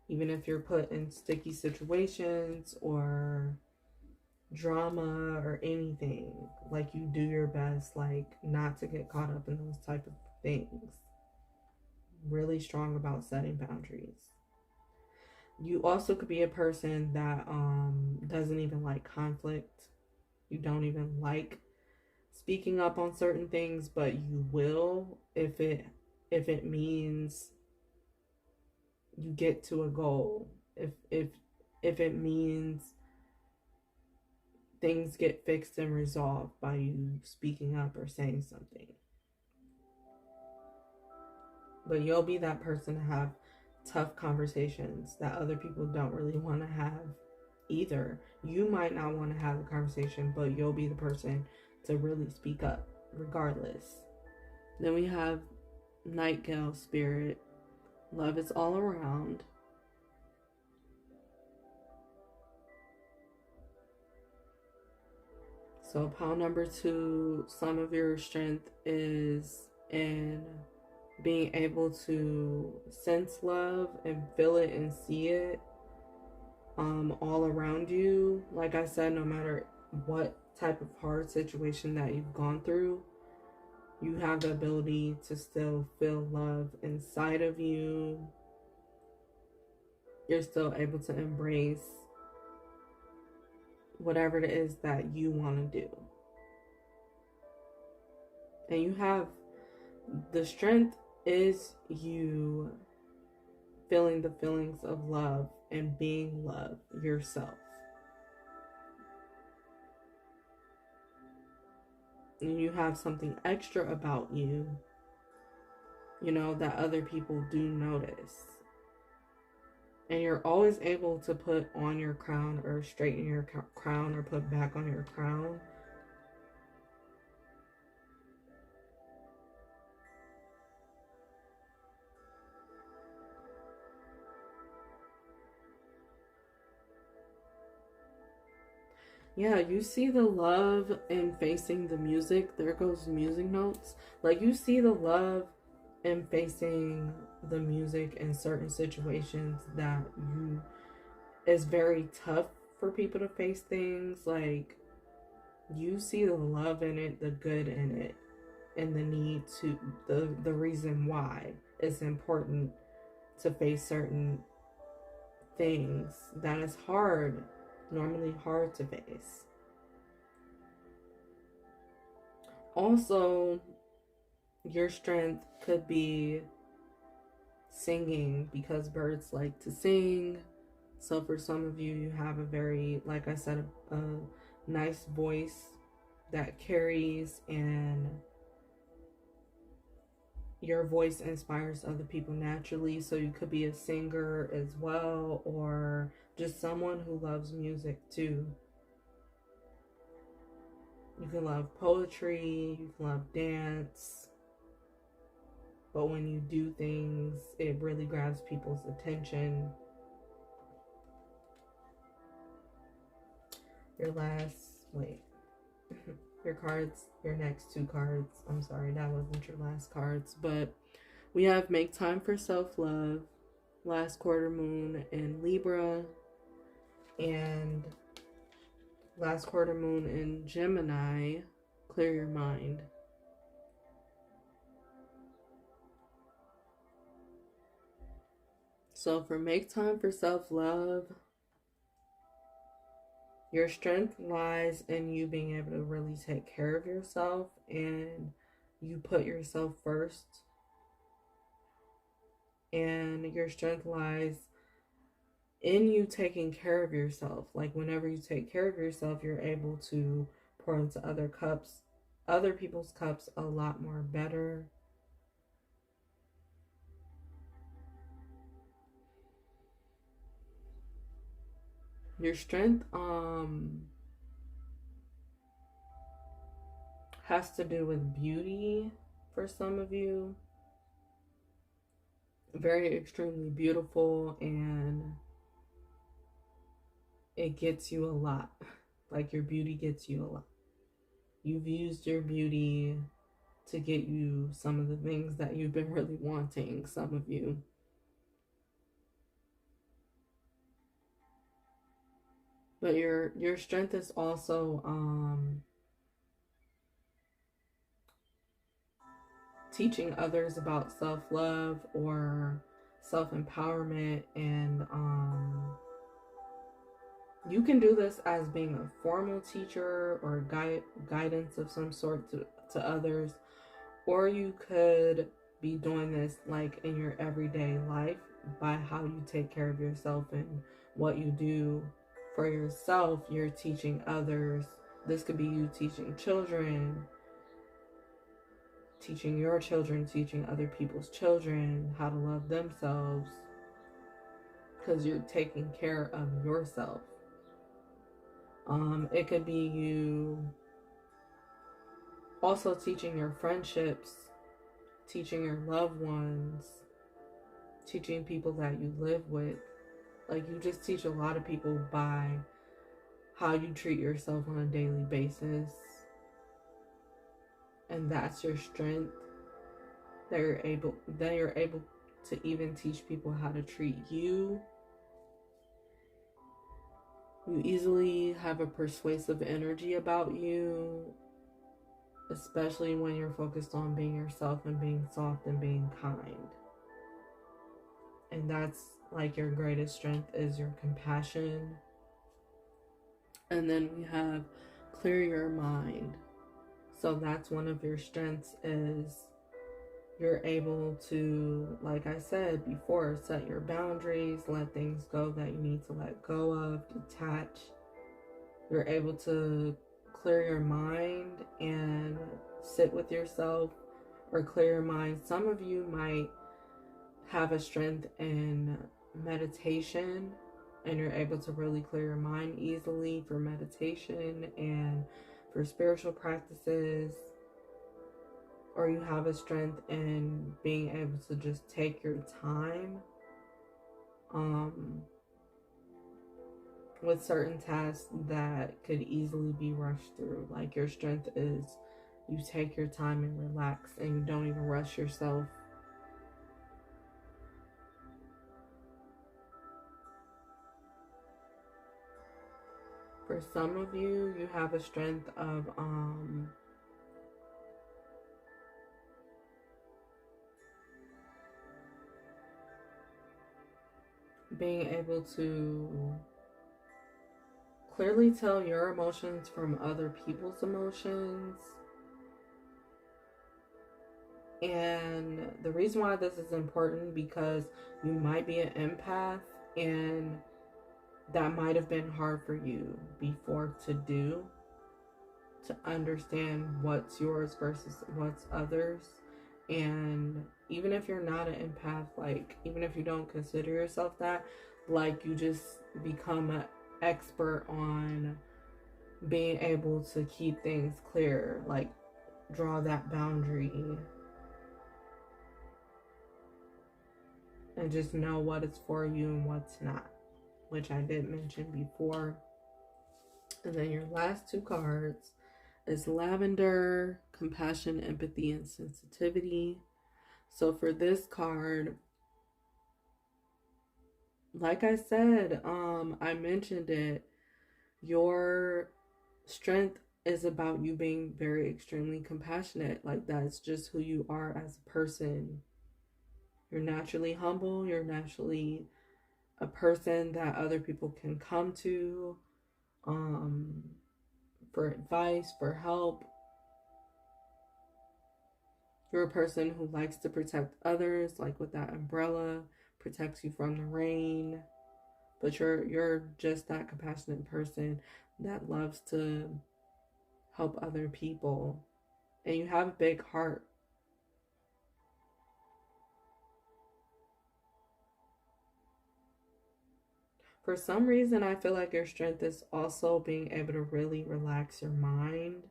Even if you're put in sticky situations or drama or anything, like, you do your best, like, not to get caught up in those type of things. Really strong about setting boundaries. You also could be a person that doesn't even like conflict. You don't even like speaking up on certain things, but you will if it means you get to a goal. If it means things get fixed and resolved by you speaking up or saying something. But you'll be that person to have tough conversations that other people don't really want to have either. You might not want to have the conversation, but you'll be the person to really speak up regardless. Then we have Nightingale Spirit. Love is all around. So pile number 2, some of your strength is in being able to sense love and feel it and see it all around you. Like I said, no matter what type of hard situation that you've gone through, you have the ability to still feel love inside of you. You're still able to embrace whatever it is that you want to do. And you have the strength is you feeling the feelings of love and being love yourself. And you have something extra about you, that other people do notice. And you're always able to put on your crown or straighten your crown or put back on your crown. Yeah, you see the love in facing the music. There goes music notes. Like, you see the love in facing the music in certain situations that you it's very tough for people to face things. Like, you see the love in it, the good in it, and the need to the reason why it's important to face certain things that is hard, normally hard to face. Also, your strength could be singing because birds like to sing. So for some of you, you have a very, like I said, a nice voice that carries, and your voice inspires other people naturally. So you could be a singer as well, or just someone who loves music too. You can love poetry, you can love dance, but when you do things, it really grabs people's attention. Your last, wait, your cards, your next two cards. I'm sorry, that wasn't your last cards, but we have make time for self-love, last quarter moon in Libra, and last quarter moon in Gemini, clear your mind. So for make time for self-love, your strength lies in you being able to really take care of yourself, and you put yourself first. And your strength lies in you taking care of yourself. Like, whenever you take care of yourself, you're able to pour into other people's cups a lot more better. Your strength has to do with beauty for some of you. Very extremely beautiful, and it gets you a lot. Like, your beauty gets you a lot. You've used your beauty to get you some of the things that you've been really wanting, some of you. But your strength is also teaching others about self-love or self-empowerment, and you can do this as being a formal teacher or guidance of some sort to others, or you could be doing this like in your everyday life by how you take care of yourself and what you do for yourself. You're teaching others. This could be you teaching children, teaching your children, teaching other people's children how to love themselves, because you're taking care of yourself. It could be you also teaching your friendships, teaching your loved ones, teaching people that you live with. Like, you just teach a lot of people by how you treat yourself on a daily basis. And that's your strength, that you're able to even teach people how to treat you. You easily have a persuasive energy about you, especially when you're focused on being yourself and being soft and being kind. And that's like your greatest strength is your compassion. And then we have clear your mind. So that's one of your strengths, is you're able to, like I said before, set your boundaries, let things go that you need to let go of, detach. You're able to clear your mind and sit with yourself, or clear your mind. Some of you might have a strength in meditation and you're able to really clear your mind easily for meditation and for spiritual practices, or you have a strength in being able to just take your time with certain tasks that could easily be rushed through. Like your strength is you take your time and relax and you don't even rush yourself. For some of you, you have a strength of being able to clearly tell your emotions from other people's emotions. And the reason why this is important, because you might be an empath and that might have been hard for you before to do, to understand what's yours versus what's others. And even if you're not an empath, like even if you don't consider yourself that, like you just become an expert on being able to keep things clear, like draw that boundary and just know what is for you and what's not, which I did mention before. And then your last two cards is Lavender, Compassion, Empathy, and Sensitivity. So for this card, like I said, I mentioned it, your strength is about you being very extremely compassionate. Like that's just who you are as a person. You're naturally humble. You're naturally a person that other people can come to for advice, for help. You're a person who likes to protect others, like with that umbrella, protects you from the rain. But you're just that compassionate person that loves to help other people. And you have a big heart. For some reason, I feel like your strength is also being able to really relax your mind.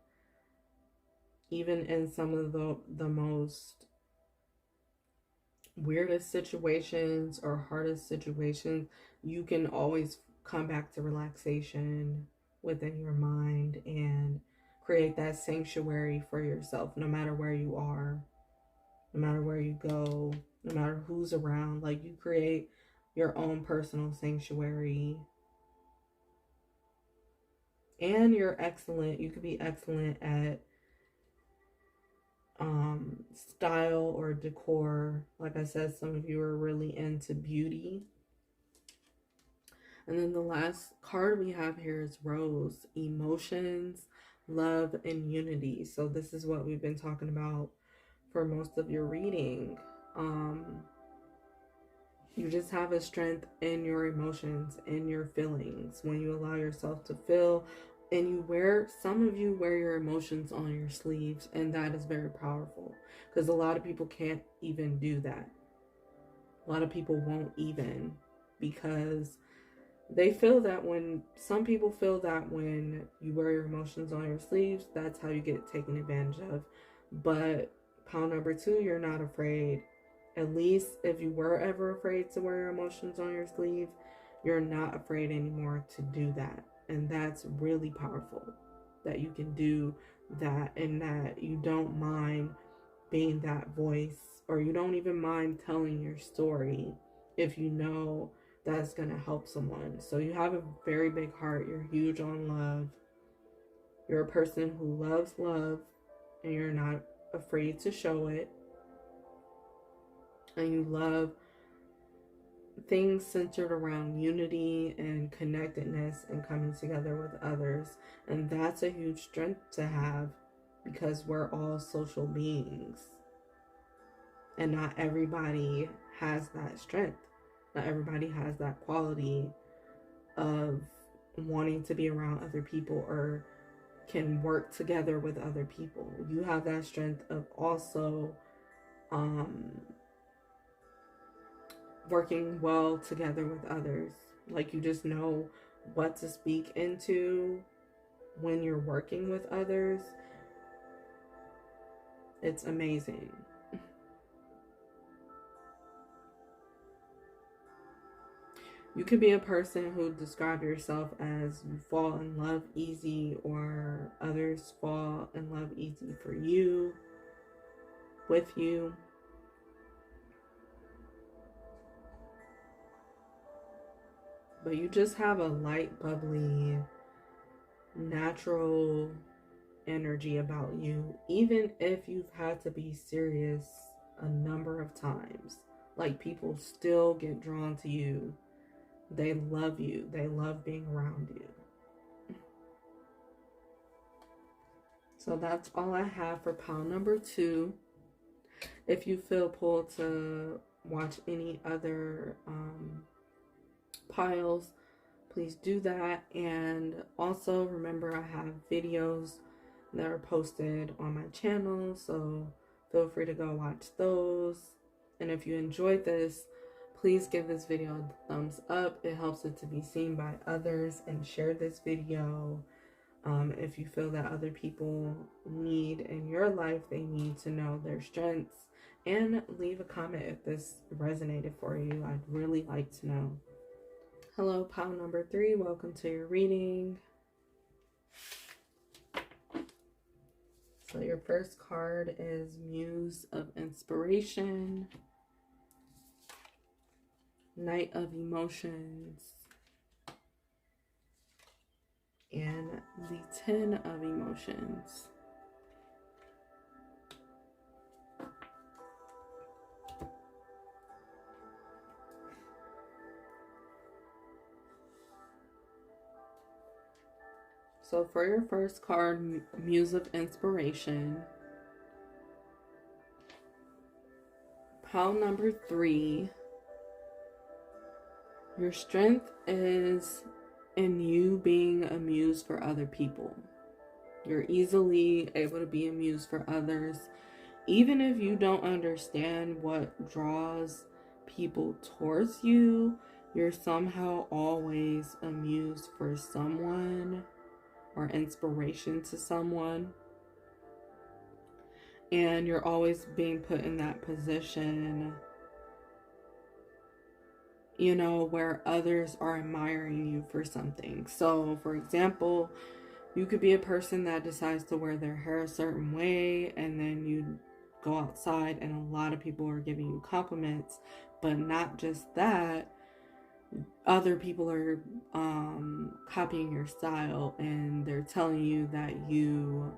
Even in some of the most weirdest situations or hardest situations, you can always come back to relaxation within your mind and create that sanctuary for yourself, no matter where you are, no matter where you go, no matter who's around. Like you create your own personal sanctuary. And you're excellent. You could be excellent at style or decor. Like I said, some of you are really into beauty. And then the last card we have here is Rose, Emotions, Love, and Unity. So this is what we've been talking about for most of your reading. You just have a strength in your emotions, in your feelings, when you allow yourself to feel. And you wear, some of you wear your emotions on your sleeves, and that is very powerful because a lot of people can't even do that. A lot of people won't even, because they feel that when, some people feel that when you wear your emotions on your sleeves, that's how you get taken advantage of. But pile number two, you're not afraid. At least if you were ever afraid to wear your emotions on your sleeve, you're not afraid anymore to do that. And that's really powerful, that you can do that and that you don't mind being that voice, or you don't even mind telling your story if you know that's going to help someone. So you have a very big heart. You're huge on love. You're a person who loves love and you're not afraid to show it. And you love things centered around unity and connectedness and coming together with others. And that's a huge strength to have, because we're all social beings. And not everybody has that strength. Not everybody has that quality of wanting to be around other people or can work together with other people. You have that strength of also working well together with others. Like, you just know what to speak into when you're working with others. It's amazing. You could be a person who describe yourself as you fall in love easy, or others fall in love easy for you, with you. But you just have a light, bubbly, natural energy about you, even if you've had to be serious a number of times. Like, people still get drawn to you. They love you. They love being around you. So that's all I have for pile number 2. If you feel pulled to watch any other piles, please do that. And also remember, I have videos that are posted on my channel, so feel free to go watch those. And if you enjoyed this, please give this video a thumbs up. It helps it to be seen by others. And share this video if you feel that other people need in your life, they need to know their strengths. And leave a comment if this resonated for you. I'd really like to know. Hello, pile number 3. Welcome to your reading. So your first card is Muse of Inspiration, Knight of Emotions, and the 10 of Emotions. So for your first card, Muse of Inspiration, pile number 3, your strength is in you being a muse for other people. You're easily able to be a muse for others, even if you don't understand what draws people towards you. You're somehow always a muse for someone, or inspiration to someone. And you're always being put in that position, you know, where others are admiring you for something. So, for example, you could be a person that decides to wear their hair a certain way, and then you go outside and a lot of people are giving you compliments. But not just that, other people are copying your style, and they're telling you that you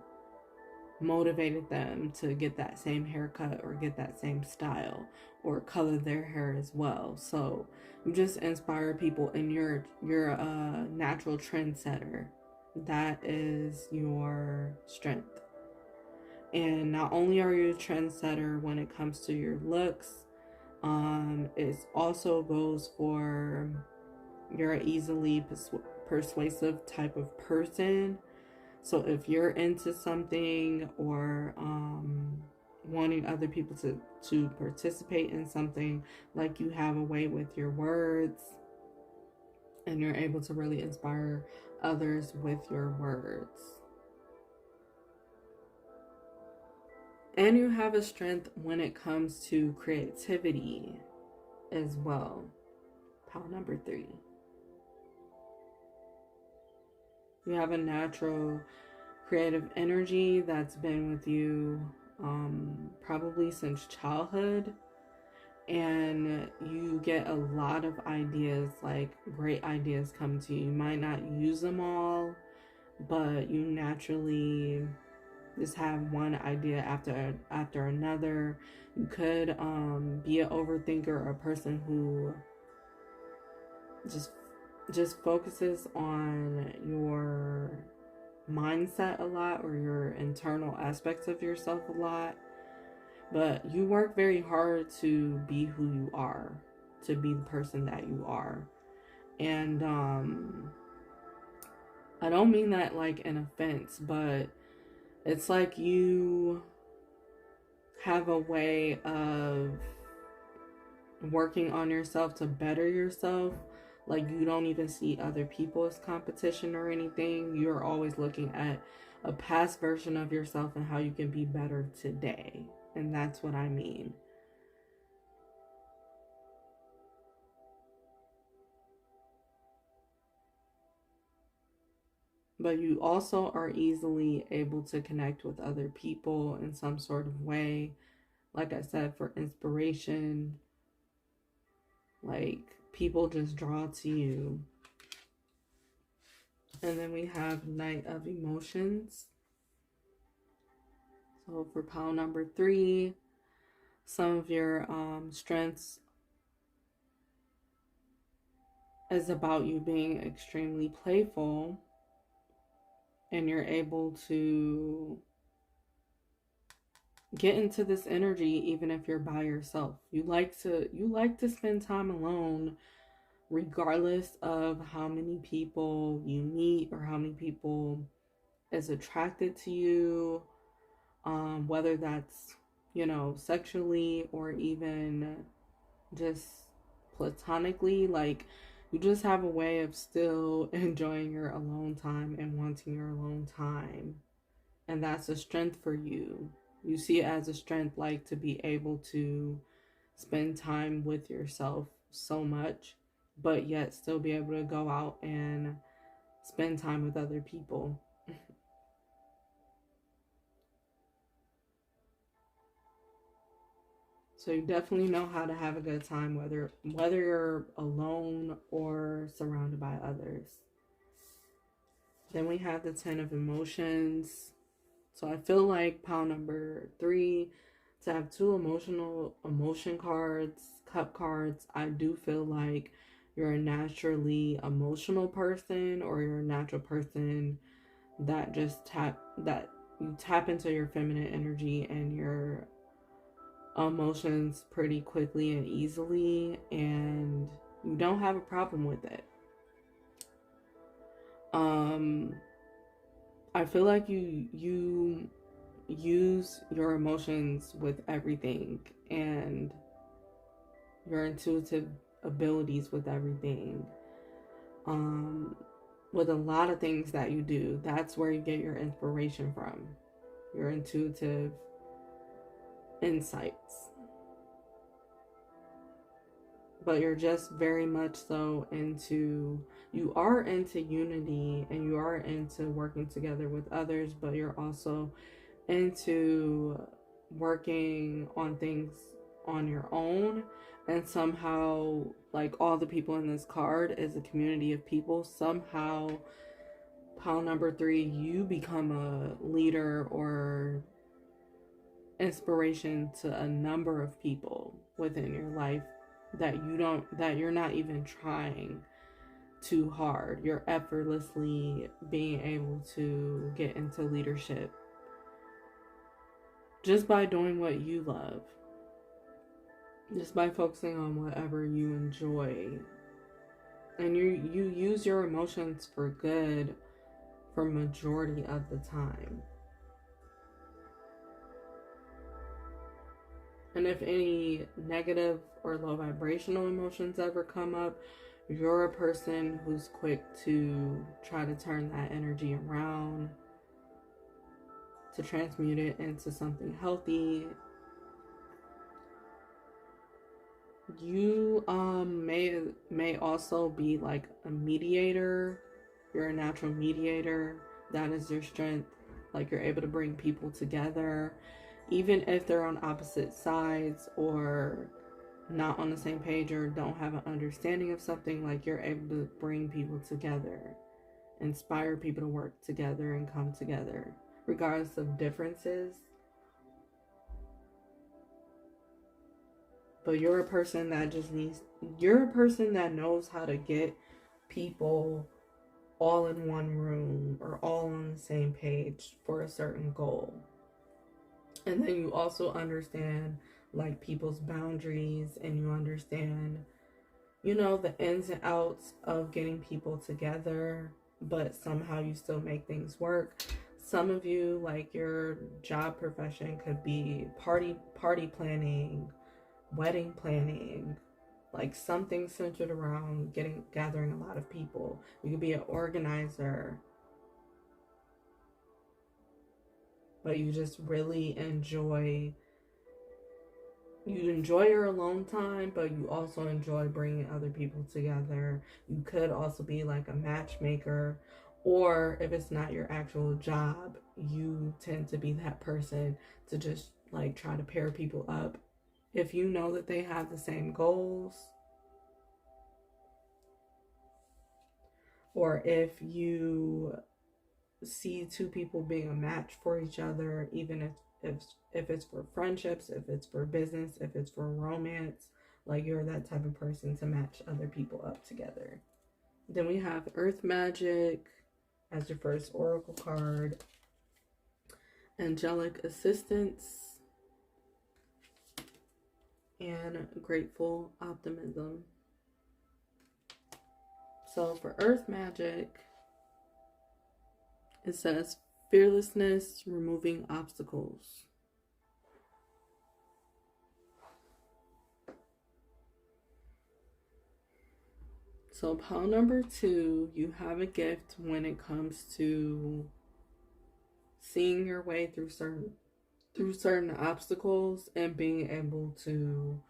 motivated them to get that same haircut or get that same style or color their hair as well. So you just inspire people, and you're a natural trendsetter. That is your strength. And not only are you a trendsetter when it comes to your looks, it also goes for you're an easily persuasive type of person. So if you're into something, or wanting other people to participate in something, like, you have a way with your words, and you're able to really inspire others with your words. And you have a strength when it comes to creativity as well. Pile number 3. You have a natural creative energy that's been with you probably since childhood. And you get a lot of ideas, like great ideas come to you. You might not use them all, but you naturally just have one idea after another. You could be an overthinker, or a person who just focuses on your mindset a lot, or your internal aspects of yourself a lot. But you work very hard to be who you are, to be the person that you are. And I don't mean that like an offense, but it's like you have a way of working on yourself to better yourself. Like, you don't even see other people as competition or anything. You're always looking at a past version of yourself and how you can be better today. And that's what I mean. But you also are easily able to connect with other people in some sort of way. Like I said, for inspiration, like people just draw to you. And then we have Knight of Emotions. So for pile number 3, some of your strengths is about you being extremely playful, and you're able to get into this energy even if you're by yourself. You like to spend time alone, regardless of how many people you meet or how many people is attracted to you, whether that's, sexually or even just platonically. Like, you just have a way of still enjoying your alone time and wanting your alone time, and that's a strength for you. You see it as a strength, like, to be able to spend time with yourself so much, but yet still be able to go out and spend time with other people. So you definitely know how to have a good time, whether you're alone or surrounded by others. Then we have the 10 of Emotions. So I feel like pile number 3, to have 2 emotion cards, cup cards, I do feel like you're a naturally emotional person, or you're a natural person that you tap into your feminine energy and your emotions pretty quickly and easily, and you don't have a problem with it. I feel like you use your emotions with everything, and your intuitive abilities with everything. With a lot of things that you do, that's where you get your inspiration from, your intuitive insights. But you're just very much so you are into unity, and you are into working together with others, but you're also into working on things on your own. And somehow, like, all the people in this card is a community of people. Somehow, pile number 3, you become a leader or inspiration to a number of people within your life that you're not even trying too hard. You're effortlessly being able to get into leadership just by doing what you love, just by focusing on whatever you enjoy. And you use your emotions for good for majority of the time. And if any negative or low vibrational emotions ever come up, you're a person who's quick to try to turn that energy around, to transmute it into something healthy. You may also be like a mediator. You're a natural mediator. That is your strength. Like, you're able to bring people together, even if they're on opposite sides or not on the same page or don't have an understanding of something. Like, you're able to bring people together, inspire people to work together and come together regardless of differences. But you're a person that knows how to get people all in one room or all on the same page for a certain goal. And then you also understand, like, people's boundaries, and you understand, the ins and outs of getting people together, but somehow you still make things work. Some of you, like, your job profession could be party planning, wedding planning, like something centered around gathering a lot of people. You could be an organizer, but you just really enjoy your alone time, but you also enjoy bringing other people together. You could also be like a matchmaker, or if it's not your actual job, you tend to be that person to just like try to pair people up if you know that they have the same goals, or if you see two people being a match for each other, even if it's for friendships, if it's for business, if it's for romance, like you're that type of person to match other people up together. Then we have Earth Magic as your first oracle card, Angelic Assistance, and Grateful Optimism. So for Earth Magic, it says fearlessness, removing obstacles. So pile number 2, you have a gift when it comes to seeing your way through certain obstacles and being able to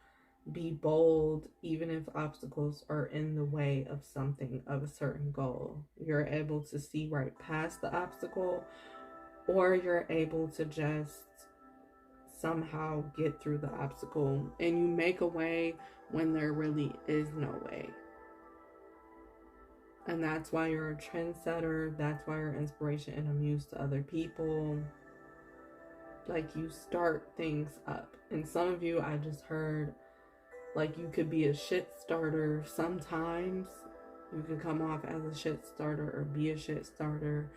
be bold even if obstacles are in the way of something, of a certain goal. You're able to see right past the obstacle, or you're able to just somehow get through the obstacle, and you make a way when there really is no way. And that's why you're a trendsetter. That's why you're inspiration and a muse to other people. Like, you start things up. And some of you, I just heard, like, you could be a shit starter sometimes. You can come off as a shit starter or be a shit starter,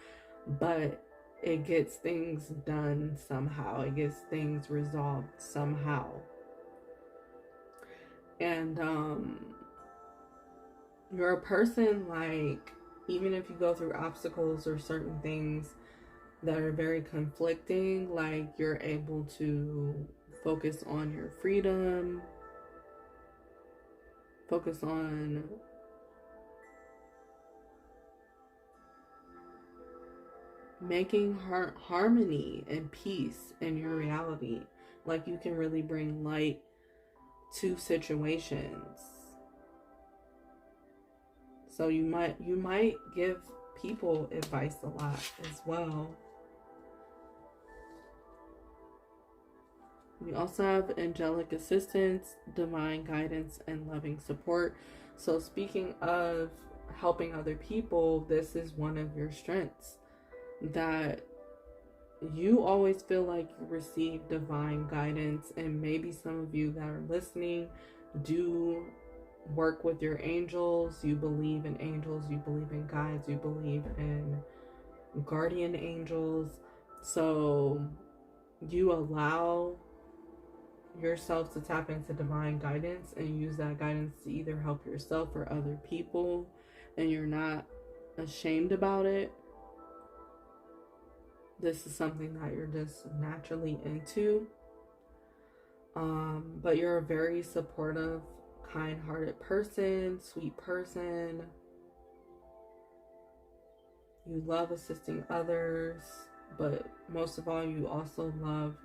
but it gets things done somehow. It gets things resolved somehow. And you're a person, like, even if you go through obstacles or certain things that are very conflicting, like, you're able to focus on your freedom, focus on making harmony and peace in your reality. Like, you can really bring light to situations. So you might give people advice a lot as well. We also have angelic assistance, divine guidance, and loving support. So speaking of helping other people, this is one of your strengths, that you always feel like you receive divine guidance. And maybe some of you that are listening do work with your angels. You believe in angels, you believe in guides, you believe in guardian angels. So you allow yourself to tap into divine guidance and use that guidance to either help yourself or other people, and you're not ashamed about it. This is something that you're just naturally into. But you're a very supportive, kind-hearted person, sweet person. You love assisting others, but most of all, you also love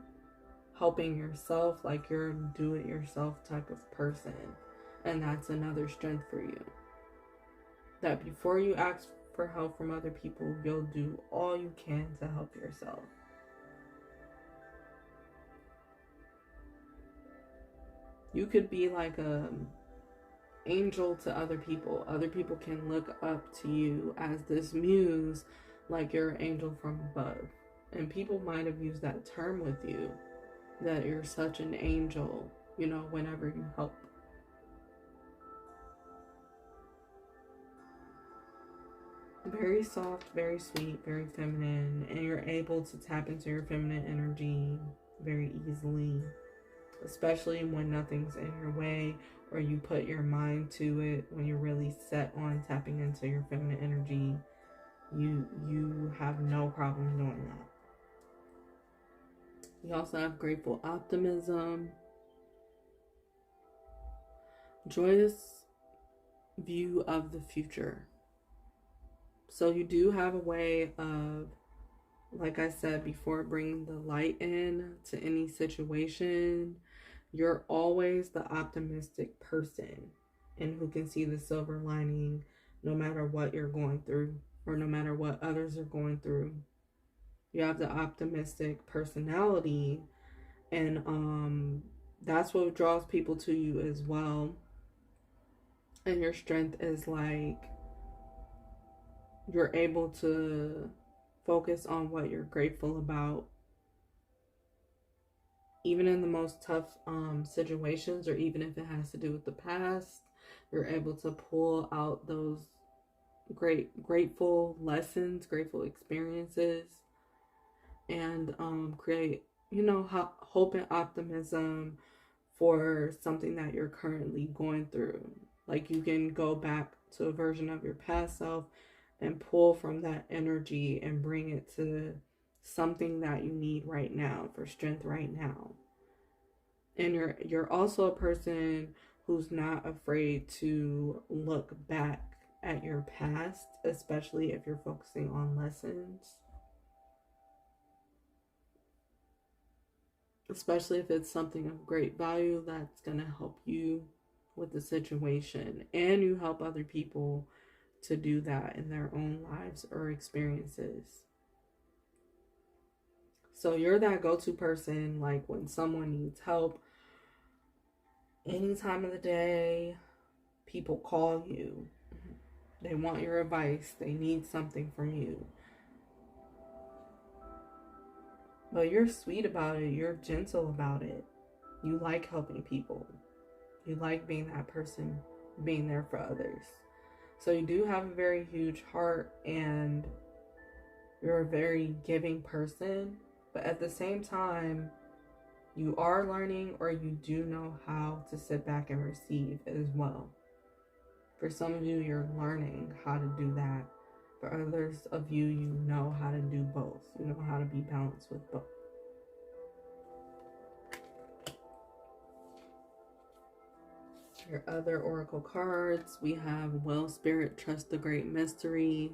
helping yourself. Like, you're a do-it-yourself type of person. And that's another strength for you. That before you ask for help from other people, you'll do all you can to help yourself. You could be like a angel to other people. Other people can look up to you as this muse, like you're an angel from above. And people might have used that term with you, that you're such an angel, you know, whenever you help. Very soft, very sweet, very feminine, and you're able to tap into your feminine energy very easily, especially when nothing's in your way or you put your mind to it. When you're really set on tapping into your feminine energy, you have no problem doing that. We also have grateful optimism. joyous view of the future. So you do have a way of, like I said before, bringing the light in to any situation. You're always the optimistic person and who can see the silver lining no matter what you're going through or no matter what others are going through. You have the optimistic personality, and that's what draws people to you as well. And your strength is like you're able to focus on what you're grateful about, even in the most tough situations, or even if it has to do with the past. You're able to pull out those grateful lessons, grateful experiences, and create, hope and optimism for something that you're currently going through. Like you can go back to a version of your past self and pull from that energy and bring it to something that you need right now, for strength right now. And you're also a person who's not afraid to look back at your past, especially if you're focusing on lessons. Especially if it's something of great value that's going to help you with the situation, and you help other people to do that in their own lives or experiences. So you're that go-to person, like when someone needs help, any time of the day, people call you. They want your advice. They need something from you. But you're sweet about it. You're gentle about it. You like helping people. You like being that person, being there for others. So you do have a very huge heart, and you're a very giving person. But at the same time, you are learning, or you do know how to sit back and receive as well. For some of you, you're learning how to do that. For others of you, you know how to do both. You know how to be balanced with both. Your other oracle cards, we have Well Spirit, Trust the Great Mystery.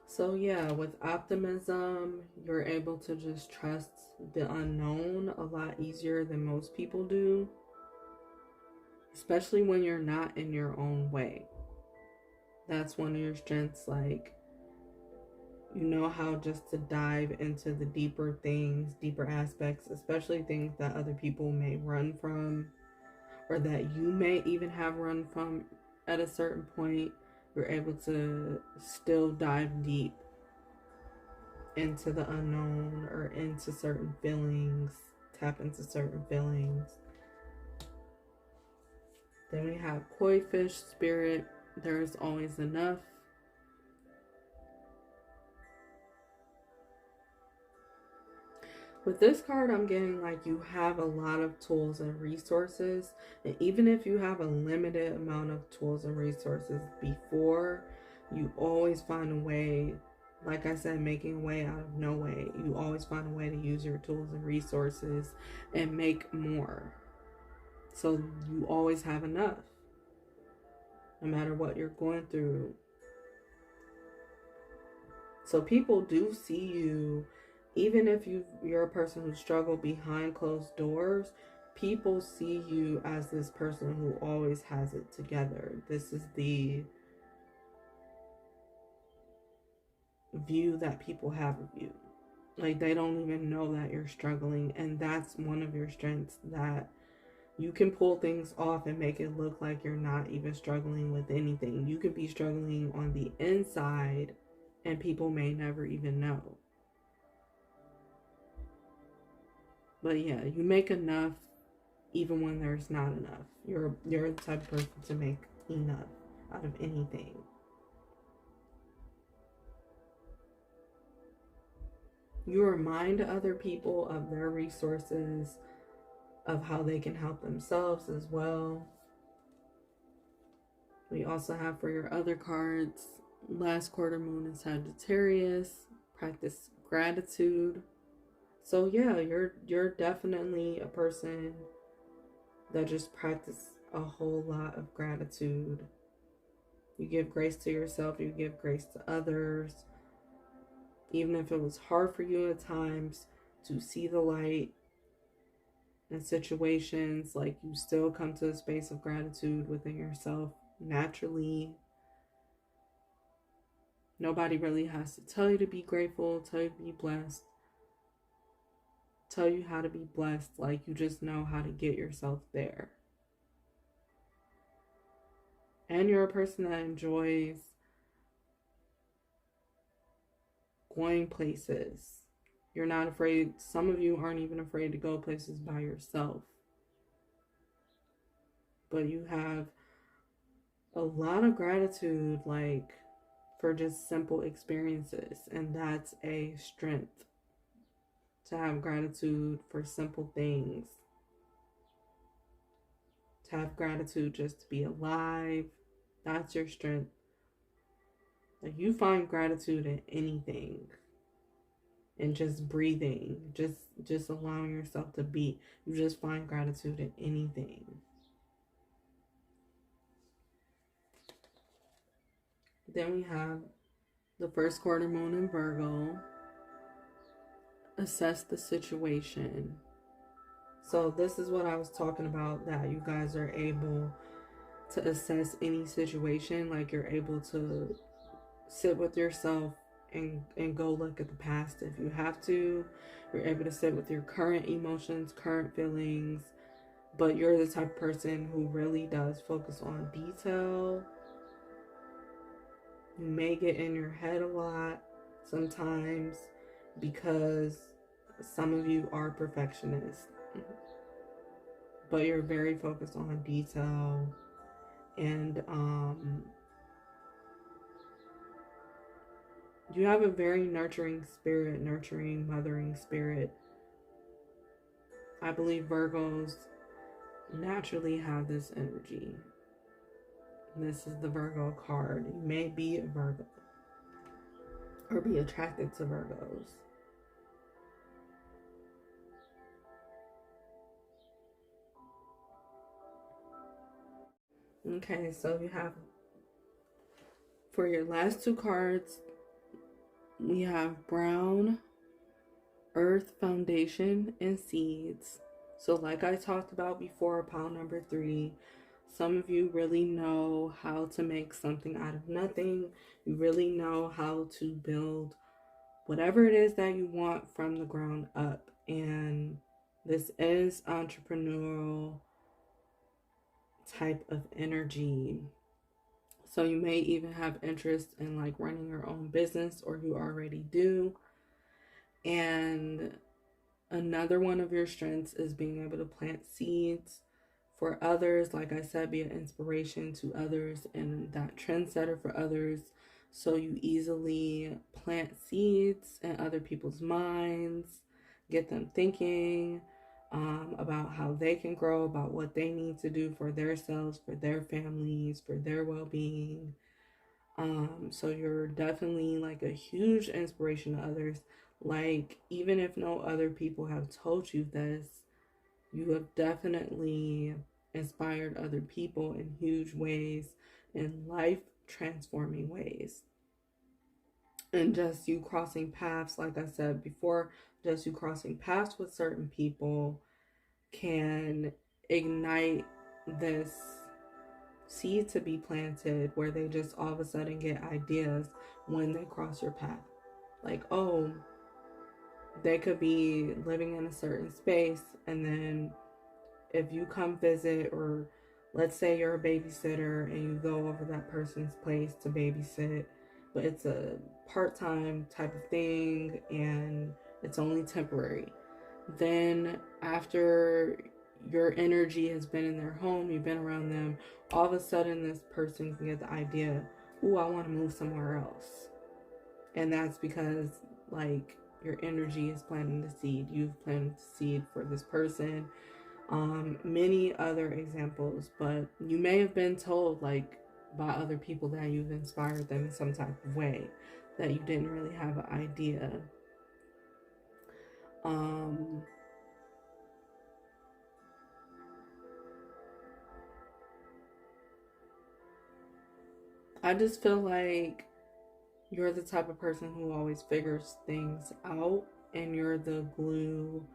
So yeah, with optimism, you're able to just trust the unknown a lot easier than most people do. Especially when you're not in your own way. That's one of your strengths. Like, you know how just to dive into the deeper things, deeper aspects, especially things that other people may run from, or that you may even have run from at a certain point. You're able to still dive deep into the unknown or into certain feelings, tap into certain feelings. Then we have Koi Fish Spirit, there is always enough. With this card, I'm getting like you have a lot of tools and resources. And even if you have a limited amount of tools and resources before, you always find a way, like I said, making a way out of no way. You always find a way to use your tools and resources and make more. So you always have enough, no matter what you're going through. So people do see you. Even if you're a person who struggled behind closed doors, people see you as this person who always has it together. This is the view that people have of you. Like, they don't even know that you're struggling, and that's one of your strengths, that you can pull things off and make it look like you're not even struggling with anything. You could be struggling on the inside, and people may never even know. But yeah, you make enough even when there's not enough. You're the type of person to make enough out of anything. You remind other people of their resources, of how they can help themselves as well. We also have, for your other cards, last quarter moon in Sagittarius, practice gratitude. So yeah, you're definitely a person that just practice a whole lot of gratitude. You give grace to yourself, you give grace to others. Even if it was hard for you at times to see the light in situations, like, you still come to a space of gratitude within yourself naturally. Nobody really has to tell you to be grateful, tell you to be blessed, tell you how to be blessed. Like, you just know how to get yourself there. And you're a person that enjoys going places. You're not afraid. Some of you aren't even afraid to go places by yourself. But you have a lot of gratitude, like, for just simple experiences. And that's a strength, to have gratitude for simple things. To have gratitude just to be alive. That's your strength. Like, you find gratitude in anything. And just breathing, just allowing yourself to be. You just find gratitude in anything. Then we have the first quarter moon in Virgo. Assess the situation. So this is what I was talking about, that you guys are able to assess any situation. Like, you're able to sit with yourself and go look at the past if you have to. You're able to sit with your current emotions, current feelings, but you're the type of person who really does focus on detail. You may get in your head a lot sometimes because some of you are perfectionists, but you're very focused on detail. And you have a very nurturing spirit, nurturing, mothering spirit. I believe Virgos naturally have this energy. This is the Virgo card. You may be a Virgo or be attracted to Virgos. Okay, so you have, for your last two cards, we have Brown, Earth, Foundation, and Seeds. So like I talked about before, pile number 3, some of you really know how to make something out of nothing. You really know how to build whatever it is that you want from the ground up. And this is entrepreneurial type of energy. So you may even have interest in, like, running your own business, or you already do. And another one of your strengths is being able to plant seeds for others. Like I said, be an inspiration to others and that trendsetter for others. So you easily plant seeds in other people's minds, get them thinking about how they can grow, about what they need to do for themselves, for their families, for their well-being. So you're definitely like a huge inspiration to others. Like, even if no other people have told you this, you have definitely inspired other people in huge ways, in life transforming ways. And just you crossing paths, like I said before, just you crossing paths with certain people can ignite this seed to be planted, where they just all of a sudden get ideas when they cross your path. Like, oh, they could be living in a certain space, and then if you come visit, or let's say you're a babysitter and you go over that person's place to babysit, but it's a part-time type of thing and it's only temporary. Then after your energy has been in their home, you've been around them, all of a sudden this person can get the idea, ooh, I want to move somewhere else. And that's because, like, your energy is planting the seed. You've planted the seed for this person. Many other examples, but you may have been told, like, by other people that you've inspired them in some type of way that you didn't really have an idea. I just feel like you're the type of person who always figures things out, and you're the glue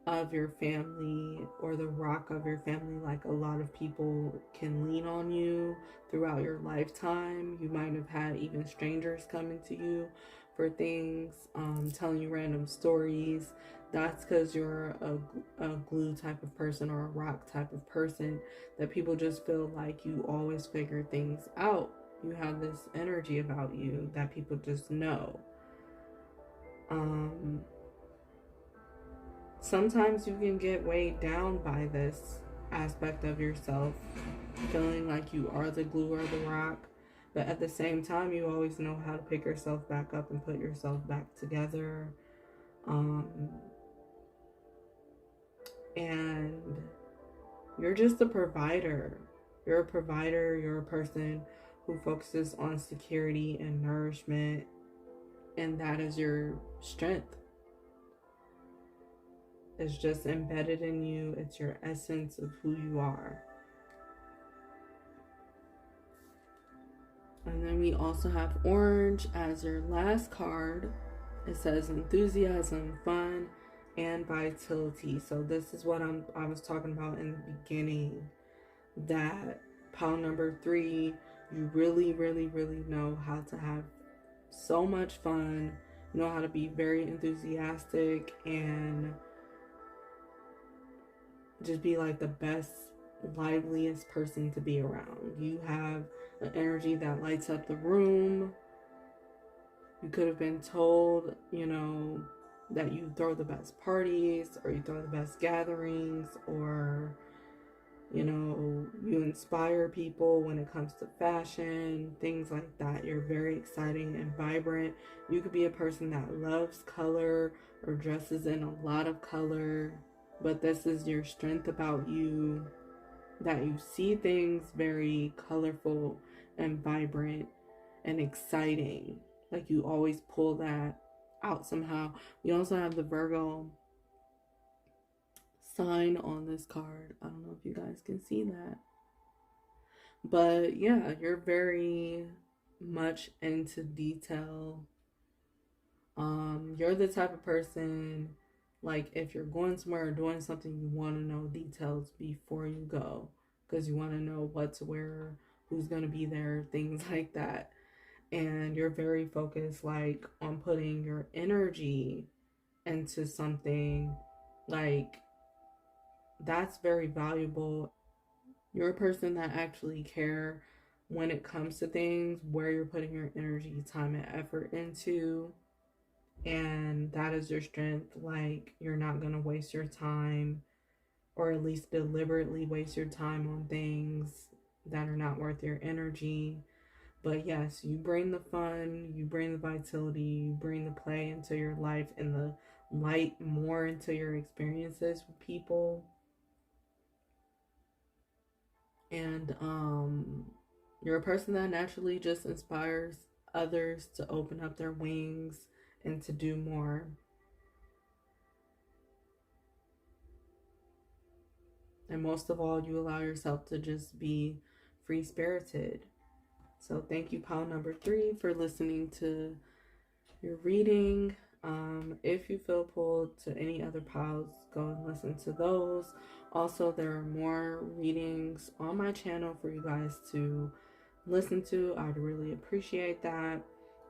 of your family or the rock of your family. Like, a lot of people can lean on you throughout your lifetime. You might have had even strangers coming to you for things, telling you random stories. That's because you're a glue type of person or a rock type of person, that people just feel like you always figure things out. You have this energy about you that people just know. Sometimes you can get weighed down by this aspect of yourself, feeling like you are the glue or the rock. But at the same time, you always know how to pick yourself back up and put yourself back together. And you're just a provider. You're a provider. You're a person who focuses on security and nourishment. And that is your strength. It's just embedded in you. It's your essence of who you are. And then we also have orange as your last card. It says enthusiasm, fun, and vitality. So this is what I was talking about in the beginning. That pile number 3, you really, really, really know how to have so much fun. You know how to be very enthusiastic and just be like the best, liveliest person to be around. You have an energy that lights up the room. You could have been told, that you throw the best parties, or you throw the best gatherings, or you inspire people when it comes to fashion, things like that. You're very exciting and vibrant. You could be a person that loves color or dresses in a lot of color. But this is your strength about you, that you see things very colorful and vibrant and exciting. Like, you always pull that out somehow. We also have the Virgo sign on this card. I don't know if you guys can see that. But yeah, you're very much into detail. You're the type of person, like, if you're going somewhere or doing something, you want to know details before you go, because you want to know what to wear, who's going to be there, things like that. And you're very focused, like, on putting your energy into something. Like, that's very valuable. You're a person that actually care when it comes to things, where you're putting your energy, time, and effort into. And that is your strength. Like, you're not going to waste your time, or at least deliberately waste your time on things that are not worth your energy. But yes, you bring the fun, you bring the vitality, you bring the play into your life, and the light more into your experiences with people. And you're a person that naturally just inspires others to open up their wings and to do more. And most of all, you allow yourself to just be free-spirited. So thank you, pile number 3, for listening to your reading. If you feel pulled to any other piles, go and listen to those. Also, there are more readings on my channel for you guys to listen to. I'd really appreciate that.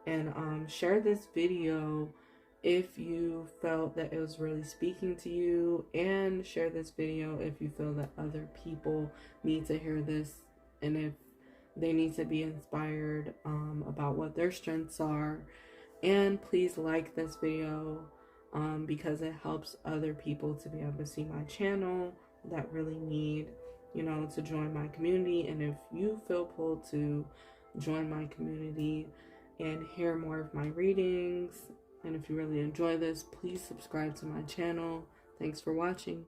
And share this video if you felt that it was really speaking to you, and share this video if you feel that other people need to hear this, and if they need to be inspired about what their strengths are. And please like this video because it helps other people to be able to see my channel that really need, to join my community. And if you feel pulled to join my community and hear more of my readings, and if you really enjoy this, please subscribe to my channel. Thanks for watching.